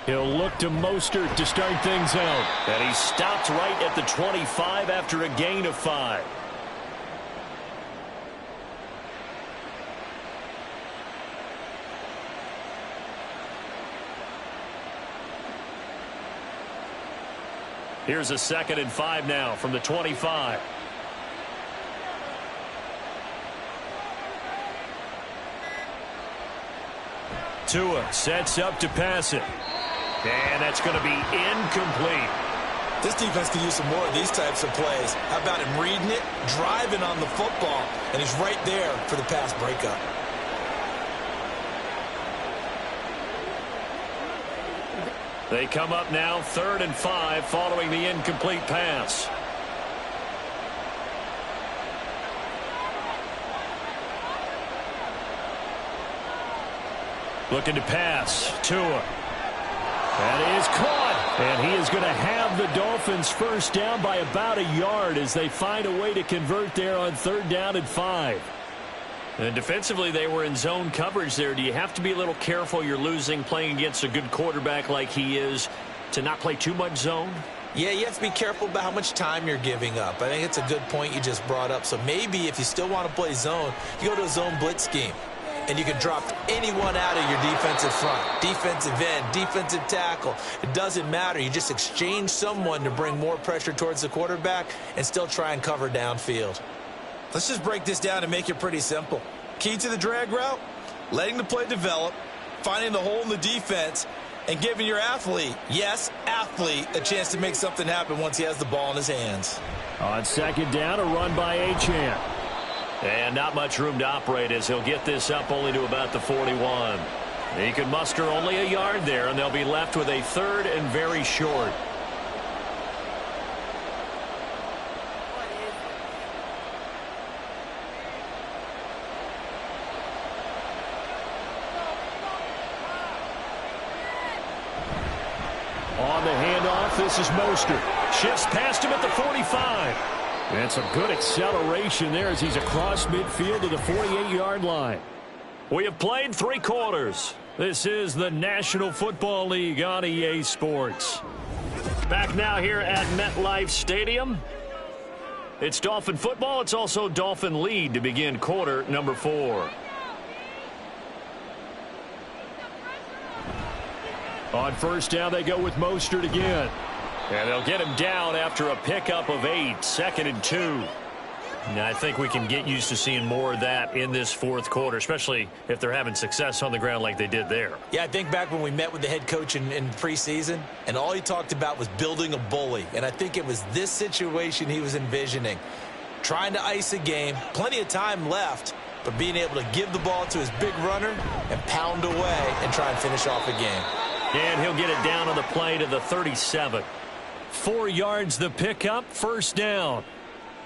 He'll look to Mostert to start things out. And he stopped right at the 25 after a gain of 5. Here's a 2nd and 5 now from the 25. Tua sets up to pass it. And that's going to be incomplete. This defense can use some more of these types of plays. How about him reading it, driving on the football, and he's right there for the pass breakup. They come up now 3rd and 5 following the incomplete pass. Looking to pass. Tua. That is caught. And he is going to have the Dolphins 1st down by about a yard as they find a way to convert there on 3rd down and 5. And defensively, they were in zone coverage there. Do you have to be a little careful? You're losing playing against a good quarterback like he is to not play too much zone? Yeah, you have to be careful about how much time you're giving up. I think it's a good point you just brought up. So maybe if you still want to play zone, you go to a zone blitz scheme. And you can drop anyone out of your defensive front, defensive end, defensive tackle. It doesn't matter. You just exchange someone to bring more pressure towards the quarterback and still try and cover downfield. Let's just break this down and make it pretty simple. Key to the drag route, letting the play develop, finding the hole in the defense, and giving your athlete, yes, athlete, a chance to make something happen once he has the ball in his hands. On 2nd down, a run by Achane. And not much room to operate as he'll get this up only to about the 41. He can muster only a yard there, and they'll be left with a 3rd and very short. On the handoff, this is Mostert. Shifts past him at the 45. And some good acceleration there as he's across midfield to the 48-yard line. We have played 3 quarters. This is the National Football League on EA Sports. Back now here at MetLife Stadium. It's Dolphin football. It's also Dolphin lead to begin quarter number 4. On 1st down, they go with Mostert again. And they'll get him down after a pickup of 8, 2nd and 2. I think we can get used to seeing more of that in this fourth quarter, especially if they're having success on the ground like they did there. Yeah, I think back when we met with the head coach in preseason, and all he talked about was building a bully. And I think it was this situation he was envisioning. Trying to ice a game, plenty of time left, but being able to give the ball to his big runner and pound away and try and finish off a game. And he'll get it down on the play to the 37. 4 yards the pickup, first down.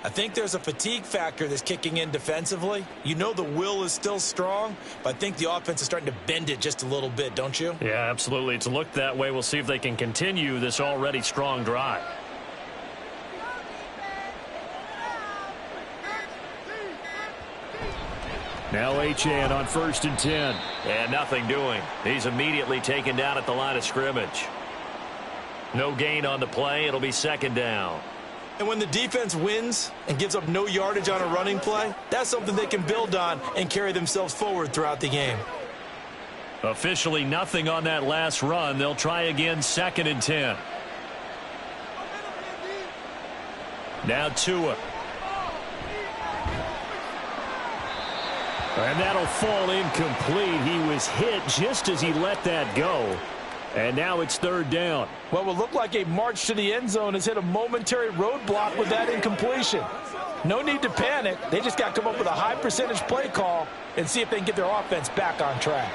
I think there's a fatigue factor that's kicking in defensively. You know the will is still strong, but I think the offense is starting to bend it just a little bit, don't you? Yeah, absolutely. It's looked that way. We'll see if they can continue this already strong drive. Now Achane on 1st and 10. And nothing doing. He's immediately taken down at the line of scrimmage. No gain on the play. It'll be 2nd down. And when the defense wins and gives up no yardage on a running play, that's something they can build on and carry themselves forward throughout the game. Officially nothing on that last run. They'll try again, 2nd and 10. Now Tua. And that'll fall incomplete. He was hit just as he let that go. And now it's 3rd down. What will look like a march to the end zone has hit a momentary roadblock with that incompletion. No need to panic. They just got to come up with a high percentage play call and see if they can get their offense back on track.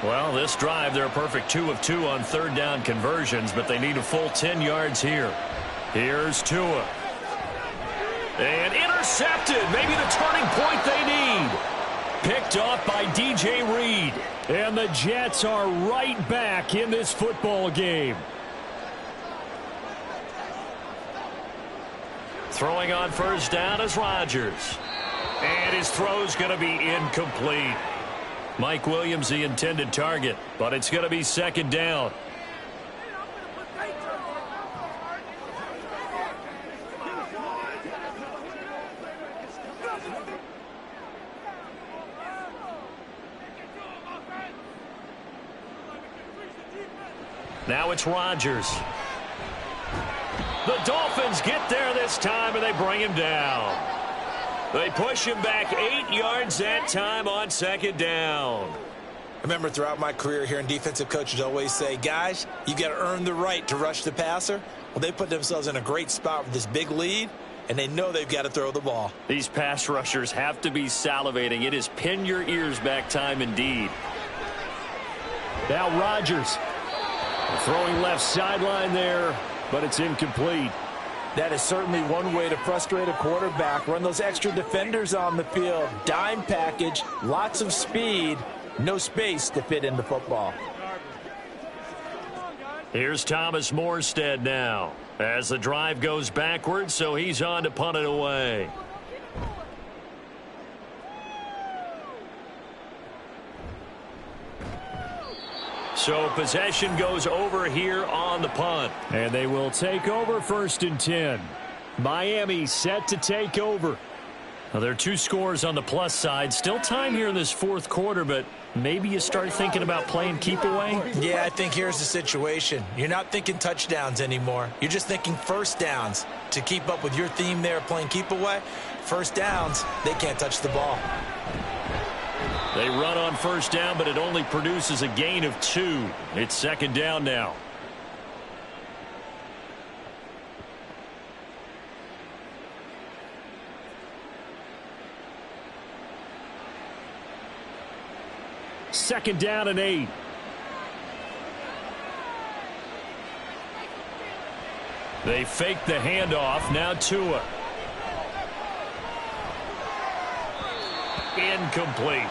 Well, this drive, they're a perfect 2 of 2 on 3rd down conversions, but they need a full 10 yards here. Here's Tua. And intercepted. Maybe the turning point they need. Picked off by DJ Reed. And the Jets are right back in this football game. Throwing on 1st down is Rodgers. And his throw's going to be incomplete. Mike Williams, the intended target, but it's going to be 2nd down. Now it's Rodgers. The Dolphins get there this time, and they bring him down. They push him back 8 yards that time on 2nd down. I remember throughout my career hearing defensive coaches always say, guys, you got to earn the right to rush the passer. Well, they put themselves in a great spot with this big lead, and they know they've got to throw the ball. These pass rushers have to be salivating. It is pin your ears back time indeed. Now Rodgers. Throwing left sideline there, but it's incomplete. That is certainly one way to frustrate a quarterback. Run those extra defenders on the field. Dime package, lots of speed, no space to fit in the football. Here's Thomas Morstead now. As the drive goes backwards, so he's on to punt it away. So possession goes over here on the punt. And they will take over 1st and 10. Miami set to take over. Now, there are 2 scores on the plus side. Still time here in this 4th quarter, but maybe you start thinking about playing keep away? Yeah, I think here's the situation. You're not thinking touchdowns anymore. You're just thinking 1st downs. To keep up with your theme there, playing keep away, 1st downs, they can't touch the ball. They run on 1st down, but it only produces a gain of 2. It's 2nd down now. Second down and 8. They fake the handoff. Now Tua. Incomplete.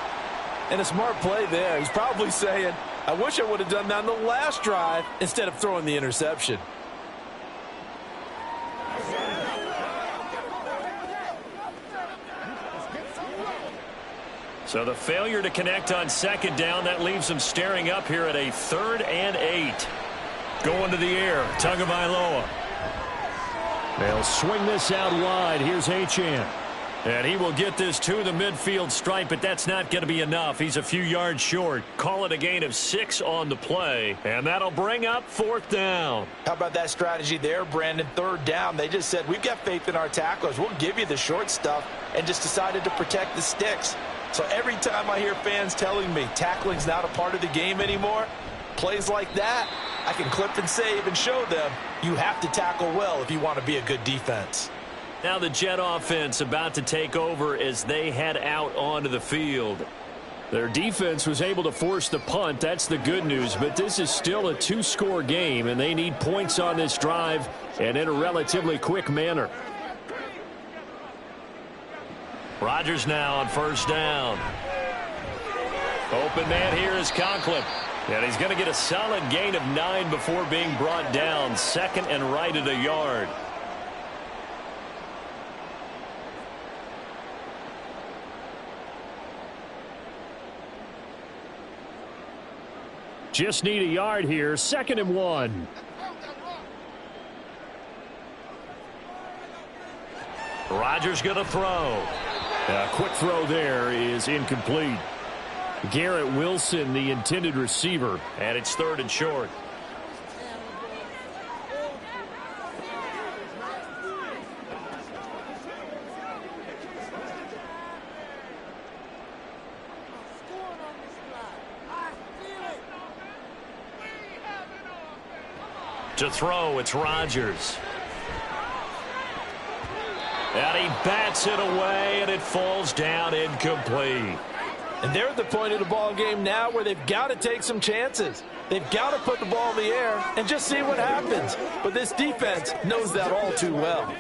And a smart play there. He's probably saying, I wish I would have done that on the last drive instead of throwing the interception. So the failure to connect on 2nd down, that leaves them staring up here at a 3rd and 8. Going to the air, Tagovailoa. They'll swing this out wide. Here's Achane. And he will get this to the midfield stripe, but that's not going to be enough. He's a few yards short. Call it a gain of 6 on the play, and that'll bring up 4th down. How about that strategy there, Brandon? 3rd down. They just said, we've got faith in our tacklers. We'll give you the short stuff, and just decided to protect the sticks. So every time I hear fans telling me tackling's not a part of the game anymore, plays like that, I can clip and save and show them you have to tackle well if you want to be a good defense. Now the Jet offense about to take over as they head out onto the field. Their defense was able to force the punt. That's the good news, but this is still a 2-score game, and they need points on this drive and in a relatively quick manner. Rodgers now on 1st down. Open man here is Conklin. And he's going to get a solid gain of 9 before being brought down. 2nd and right at a yard. Just need a yard here. 2nd and 1. Rodgers going to throw. A quick throw there is incomplete. Garrett Wilson, the intended receiver, and it's 3rd and short. To throw, it's Rodgers. And he bats it away, and it falls down incomplete. And they're at the point of the ball game now where they've got to take some chances. They've got to put the ball in the air and just see what happens. But this defense knows that all too well.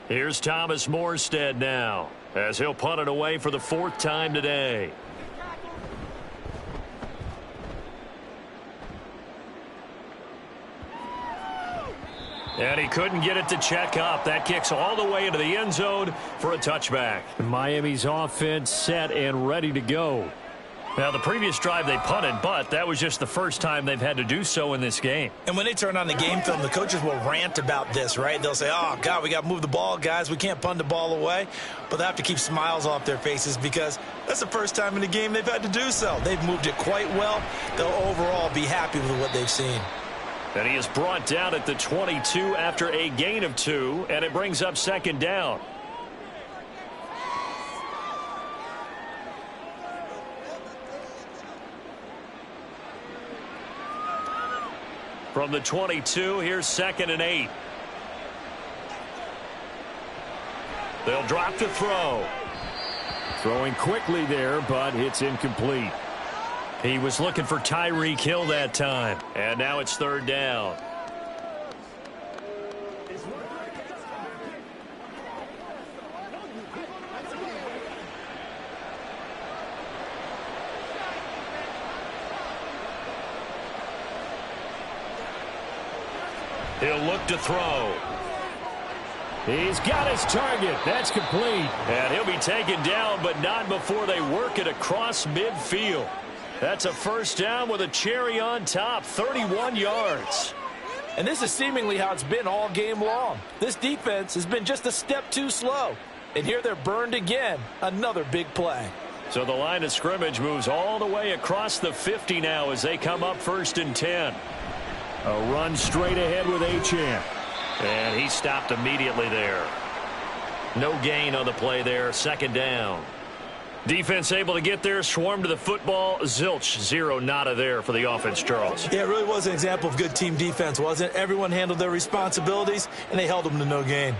Here's Thomas Morstead now, as he'll punt it away for the 4th time today. And he couldn't get it to check up. That kicks all the way into the end zone for a touchback. Miami's offense set and ready to go. Now, the previous drive they punted, but that was just the first time they've had to do so in this game. And when they turn on the game film, the coaches will rant about this, right? They'll say, oh, God, we got to move the ball, guys. We can't punt the ball away. But they have to keep smiles off their faces because that's the first time in the game they've had to do so. They've moved it quite well. They'll overall be happy with what they've seen. And he is brought down at the 22 after a gain of 2, and it brings up 2nd down. From the 22, here's 2nd and 8. They'll drop to throw. Throwing quickly there, but it's incomplete. He was looking for Tyreek Hill that time. And now it's 3rd down. He'll look to throw. He's got his target. That's complete. And he'll be taken down, but not before they work it across midfield. That's a 1st down with a cherry on top, 31 yards. And this is seemingly how it's been all game long. This defense has been just a step too slow. And here they're burned again. Another big play. So the line of scrimmage moves all the way across the 50 now as they come up 1st and 10. A run straight ahead with Achane. And he stopped immediately there. No gain on the play there, 2nd down. Defense able to get there, swarm to the football. Zilch, 0 nada there for the offense, Charles. Yeah, it really was an example of good team defense, wasn't it? Everyone handled their responsibilities, and they held them to no gain.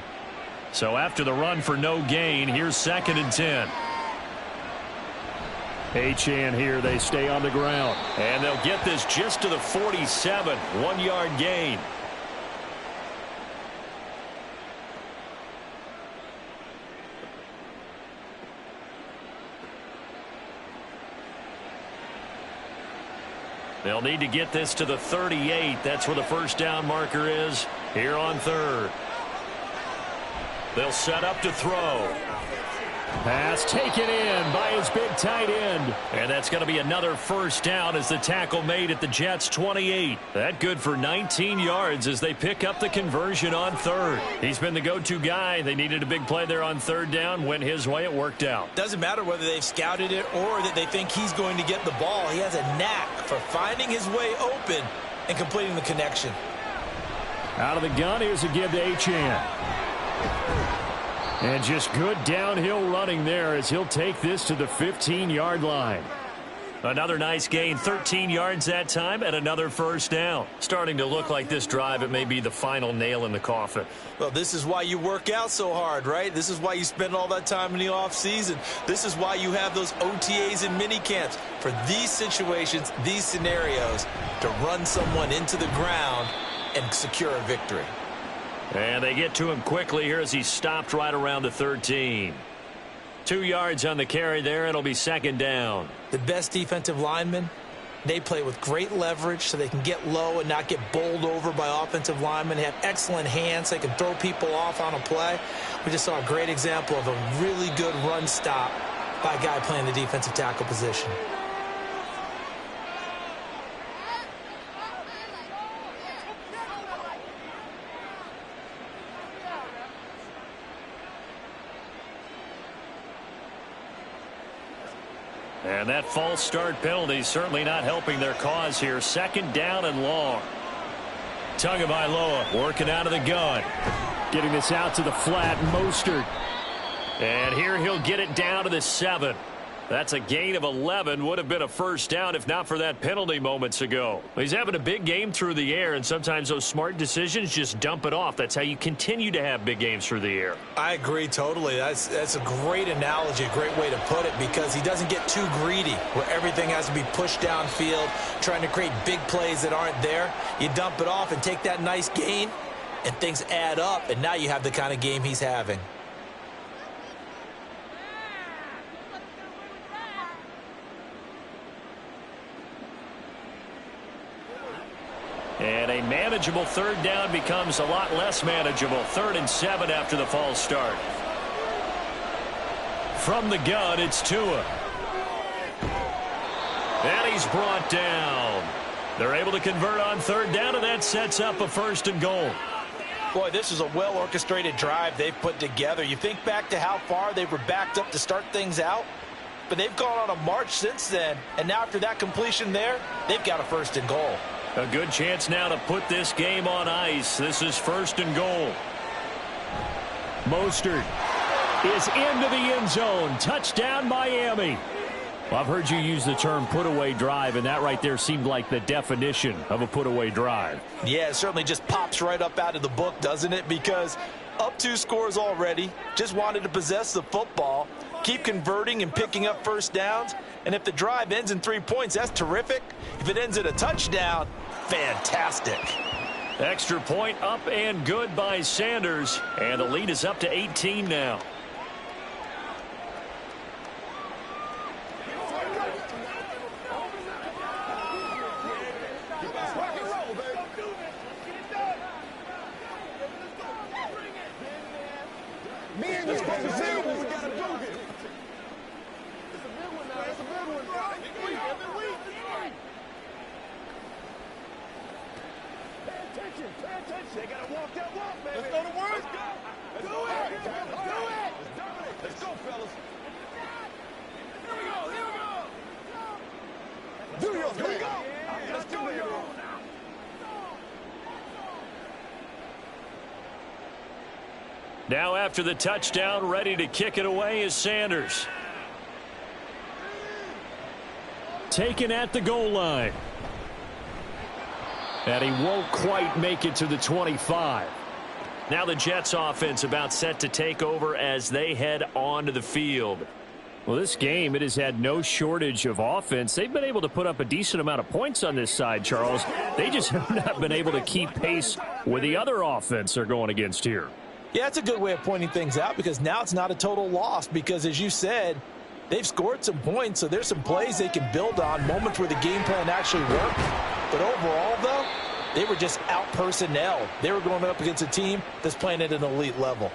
So after the run for no gain, here's 2nd and 10. Achane here, they stay on the ground. And they'll get this just to the 47, 1-yard gain. They'll need to get this to the 38. That's where the 1st down marker is here on 3rd. They'll set up to throw. Pass taken in by his big tight end. And that's going to be another first down as the tackle made at the Jets' 28. That good for 19 yards as they pick up the conversion on third. He's been the go-to guy. They needed a big play there on third down. Went his way. It worked out. Doesn't matter whether they've scouted it or that they think he's going to get the ball. He has a knack for finding his way open and completing the connection. Out of the gun, here's a give to Achane. And just good downhill running there as he'll take this to the 15-yard line. Another nice gain, 13 yards that time, and another first down. Starting to look like this drive, it may be the final nail in the coffin. Well, this is why you work out so hard, right? This is why you spend all that time in the offseason. This is why you have those OTAs and mini camps. For these situations, these scenarios, to run someone into the ground and secure a victory. And they get to him quickly here as he stopped right around the 13. 2 yards on the carry there. It'll be second down. The best defensive linemen, they play with great leverage so they can get low and not get bowled over by offensive linemen. They have excellent hands. They can throw people off on a play. We just saw a great example of a really good run stop by a guy playing the defensive tackle position. And that false start penalty certainly not helping their cause here. Second down and long. Tagovailoa working out of the gun. Getting this out to the flat, Mostert. And here he'll get it down to the 7. That's a gain of 11. Would have been a first down if not for that penalty moments ago. He's having a big game through the air, and sometimes those smart decisions just dump it off. That's how you continue to have big games through the air. I agree totally. That's a great analogy, a great way to put it, because he doesn't get too greedy where everything has to be pushed downfield, trying to create big plays that aren't there. You dump it off and take that nice gain, and things add up, and now you have the kind of game he's having. And a manageable third down becomes a lot less manageable. 3rd and 7 after the false start. From the gun, it's Tua. And he's brought down. They're able to convert on third down, and that sets up a 1st and goal. Boy, this is a well-orchestrated drive they've put together. You think back to how far they were backed up to start things out, but they've gone on a march since then, and now after that completion there, they've got a 1st and goal. A good chance now to put this game on ice. This is 1st and goal. Mostert is into the end zone. Touchdown, Miami. Well, I've heard you use the term put-away drive, and that right there seemed like the definition of a put-away drive. Yeah, it certainly just pops right up out of the book, doesn't it? Because up 2 scores already, just wanted to possess the football, keep converting and picking up first downs, and if the drive ends in 3 points, that's terrific. If it ends in a touchdown, fantastic. Extra point up and good by Sanders, and the lead is up to 18 now. They gotta walk that walk, baby. Let's go to work. Let's do it. Do it. Let's go, fellas. Here we go. Here we go. Do your thing. Here we go. Let's do it. Now after the touchdown, ready to kick it away is Sanders. Taken at the goal line. And he won't quite make it to the 25. Now the Jets offense about set to take over as they head onto the field. Well, this game, it has had no shortage of offense. They've been able to put up a decent amount of points on this side, Charles. They just have not been able to keep pace with the other offense they're going against here. Yeah, that's a good way of pointing things out, because now it's not a total loss, because as you said, they've scored some points, so there's some plays they can build on, moments where the game plan actually worked. But overall, though, they were just out-personnel. They were going up against a team that's playing at an elite level.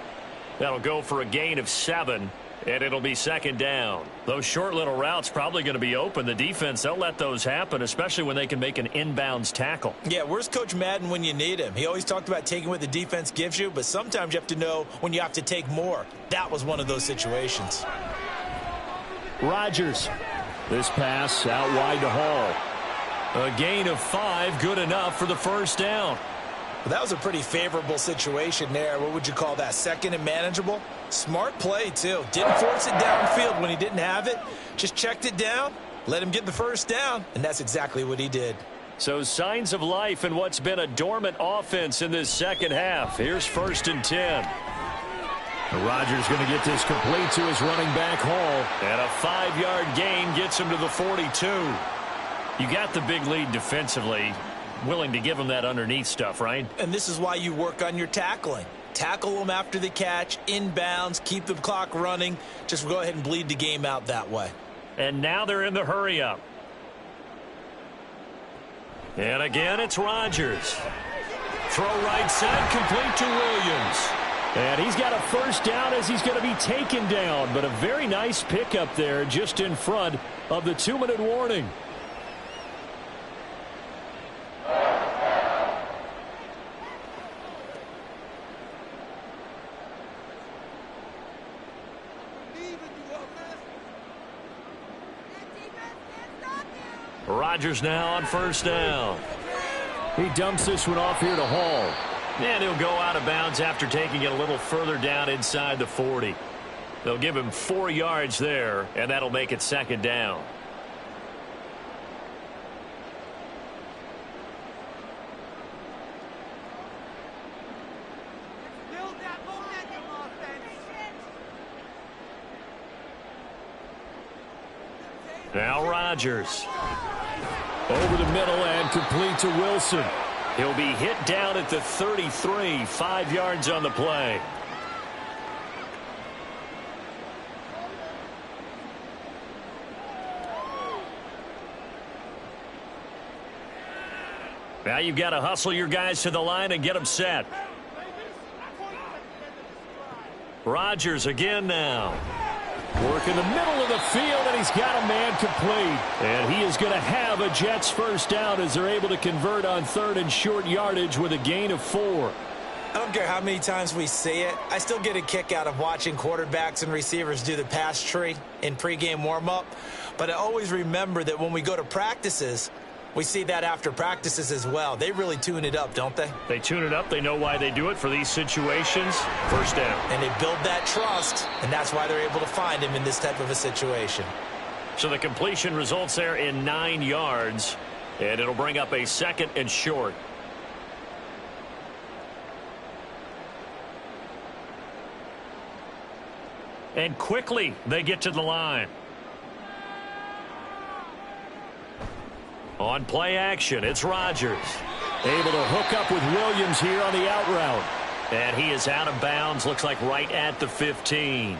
That'll go for a gain of 7. And it'll be second down. Those short little routes probably going to be open. The defense, they'll let those happen, especially when they can make an inbounds tackle. Yeah, where's Coach Madden when you need him? He always talked about taking what the defense gives you, but sometimes you have to know when you have to take more. That was one of those situations. Rodgers. This pass out wide to Hall. A gain of 5, good enough for the first down. Well, that was a pretty favorable situation there. What would you call that? Second and manageable? Smart play, too. Didn't force it downfield when he didn't have it. Just checked it down, let him get the first down, and that's exactly what he did. So signs of life in what's been a dormant offense in this second half. Here's 1st and 10. Rodgers going to get this complete to his running back Hall. And a 5-yard gain gets him to the 42. You got the big lead defensively. Willing to give him that underneath stuff, right? And this is why you work on your tackling. Tackle them after the catch, inbounds, keep the clock running. Just go ahead and bleed the game out that way. And now they're in the hurry-up. And again, it's Rodgers. Throw right side, complete to Williams. And he's got a first down as he's going to be taken down. But a very nice pickup there just in front of the 2-minute warning. Rodgers now on first down. He dumps this one off here to Hall. And he'll go out of bounds after taking it a little further down inside the 40. They'll give him 4 yards there, and that'll make it second down. Now Rodgers. Over the middle and complete to Wilson. He'll be hit down at the 33, 5 yards on the play. Now you've got to hustle your guys to the line and get them set. Rodgers again now. Work in the middle of the field, and he's got a man complete. And he is going to have a Jets first down as they're able to convert on 3rd and short yardage with a gain of 4. I don't care how many times we see it. I still get a kick out of watching quarterbacks and receivers do the pass tree in pregame warm-up. But I always remember that when we go to practices, we see that after practices as well. They really tune it up, don't they? They tune it up. They know why they do it for these situations. First down. And they build that trust, and that's why they're able to find him in this type of a situation. So the completion results there in 9 yards, and it'll bring up a 2nd and short. And quickly they get to the line. On play action, it's Rodgers. Able to hook up with Williams here on the out route. And he is out of bounds, looks like right at the 15.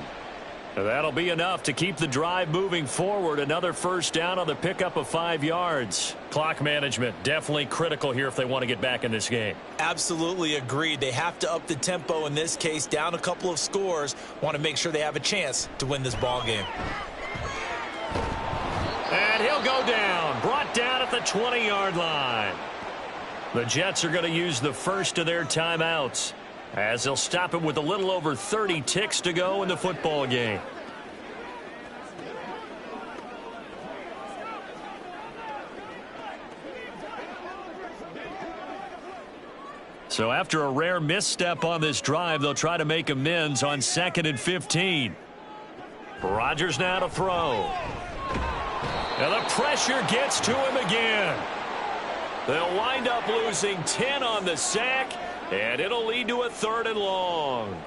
That'll be enough to keep the drive moving forward. Another first down on the pickup of 5 yards. Clock management definitely critical here if they want to get back in this game. Absolutely agreed. They have to up the tempo in this case, down a couple of scores. Want to make sure they have a chance to win this ball game. And he'll go down. Brought down at the 20-yard line. The Jets are going to use the first of their timeouts, as they'll stop it with a little over 30 ticks to go in the football game. So after a rare misstep on this drive, they'll try to make amends on 2nd and 15. Rodgers now to throw. And the pressure gets to him again. They'll wind up losing 10 on the sack, and it'll lead to a 3rd and long.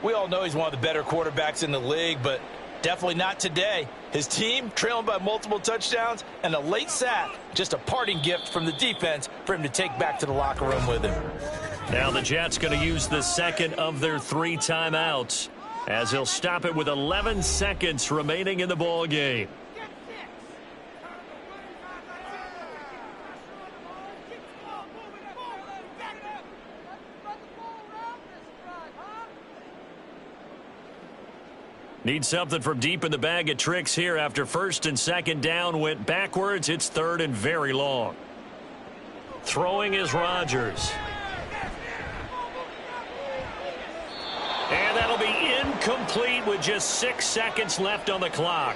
We all know he's one of the better quarterbacks in the league, but definitely not today. His team trailing by multiple touchdowns and a late sack. Just a parting gift from the defense for him to take back to the locker room with him. Now the Jets going to use the second of their 3 timeouts, as he'll stop it with 11 seconds remaining in the ball game. Need something from deep in the bag of tricks here after first and second down went backwards. It's third and very long. Throwing is Rodgers. And that'll be incomplete with just 6 seconds left on the clock.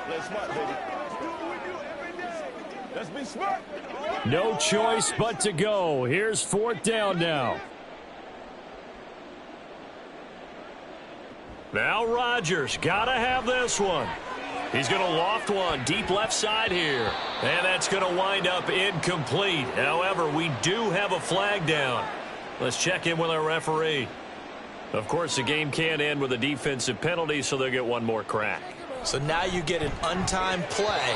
Let's smart, baby. Let's be smart. No choice but to go. Here's fourth down now. Now Rodgers, gotta have this one. He's going to loft one deep left side here. And that's going to wind up incomplete. However, we do have a flag down. Let's check in with our referee. Of course, the game can end with a defensive penalty, so they'll get one more crack. So now you get an untimed play,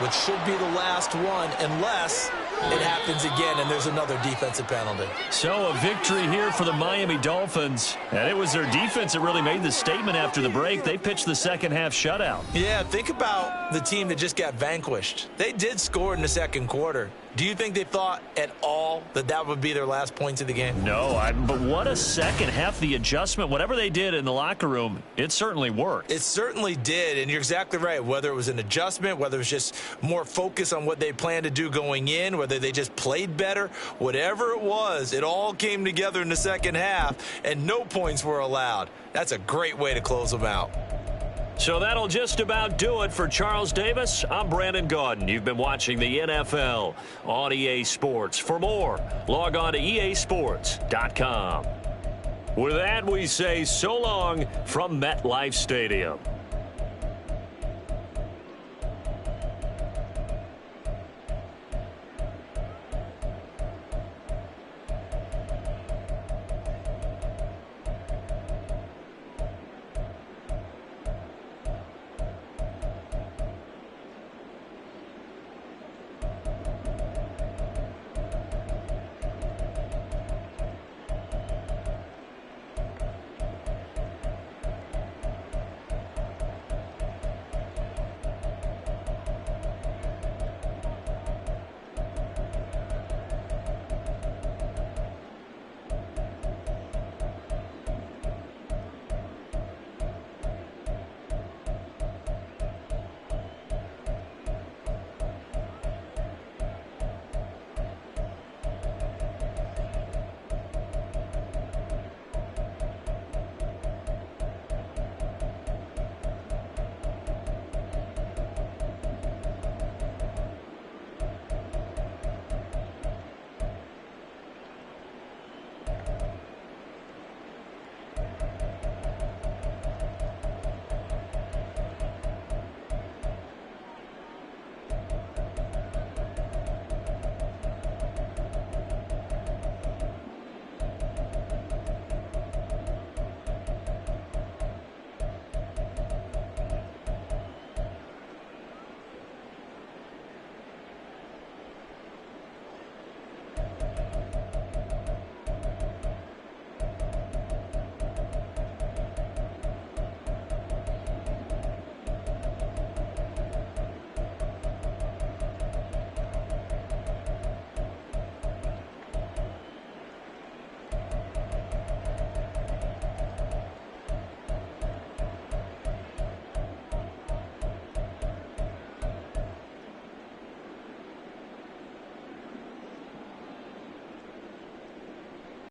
which should be the last one, unless it happens again and there's another defensive penalty. So a victory here for the Miami Dolphins. And it was their defense that really made the statement after the break. They pitched the second half shutout. Yeah, think about the team that just got vanquished. They did score in the second quarter. Do you think they thought at all that that would be their last points of the game? No, but what a second half. The adjustment, whatever they did in the locker room, it certainly worked. It certainly did, and you're exactly right. Whether it was an adjustment, whether it was just more focus on what they planned to do going in, whether they just played better, whatever it was, it all came together in the second half, and no points were allowed. That's a great way to close them out. So that'll just about do it for Charles Davis. I'm Brandon Gaudin. You've been watching the NFL on EA Sports. For more, log on to easports.com. With that, we say so long from MetLife Stadium.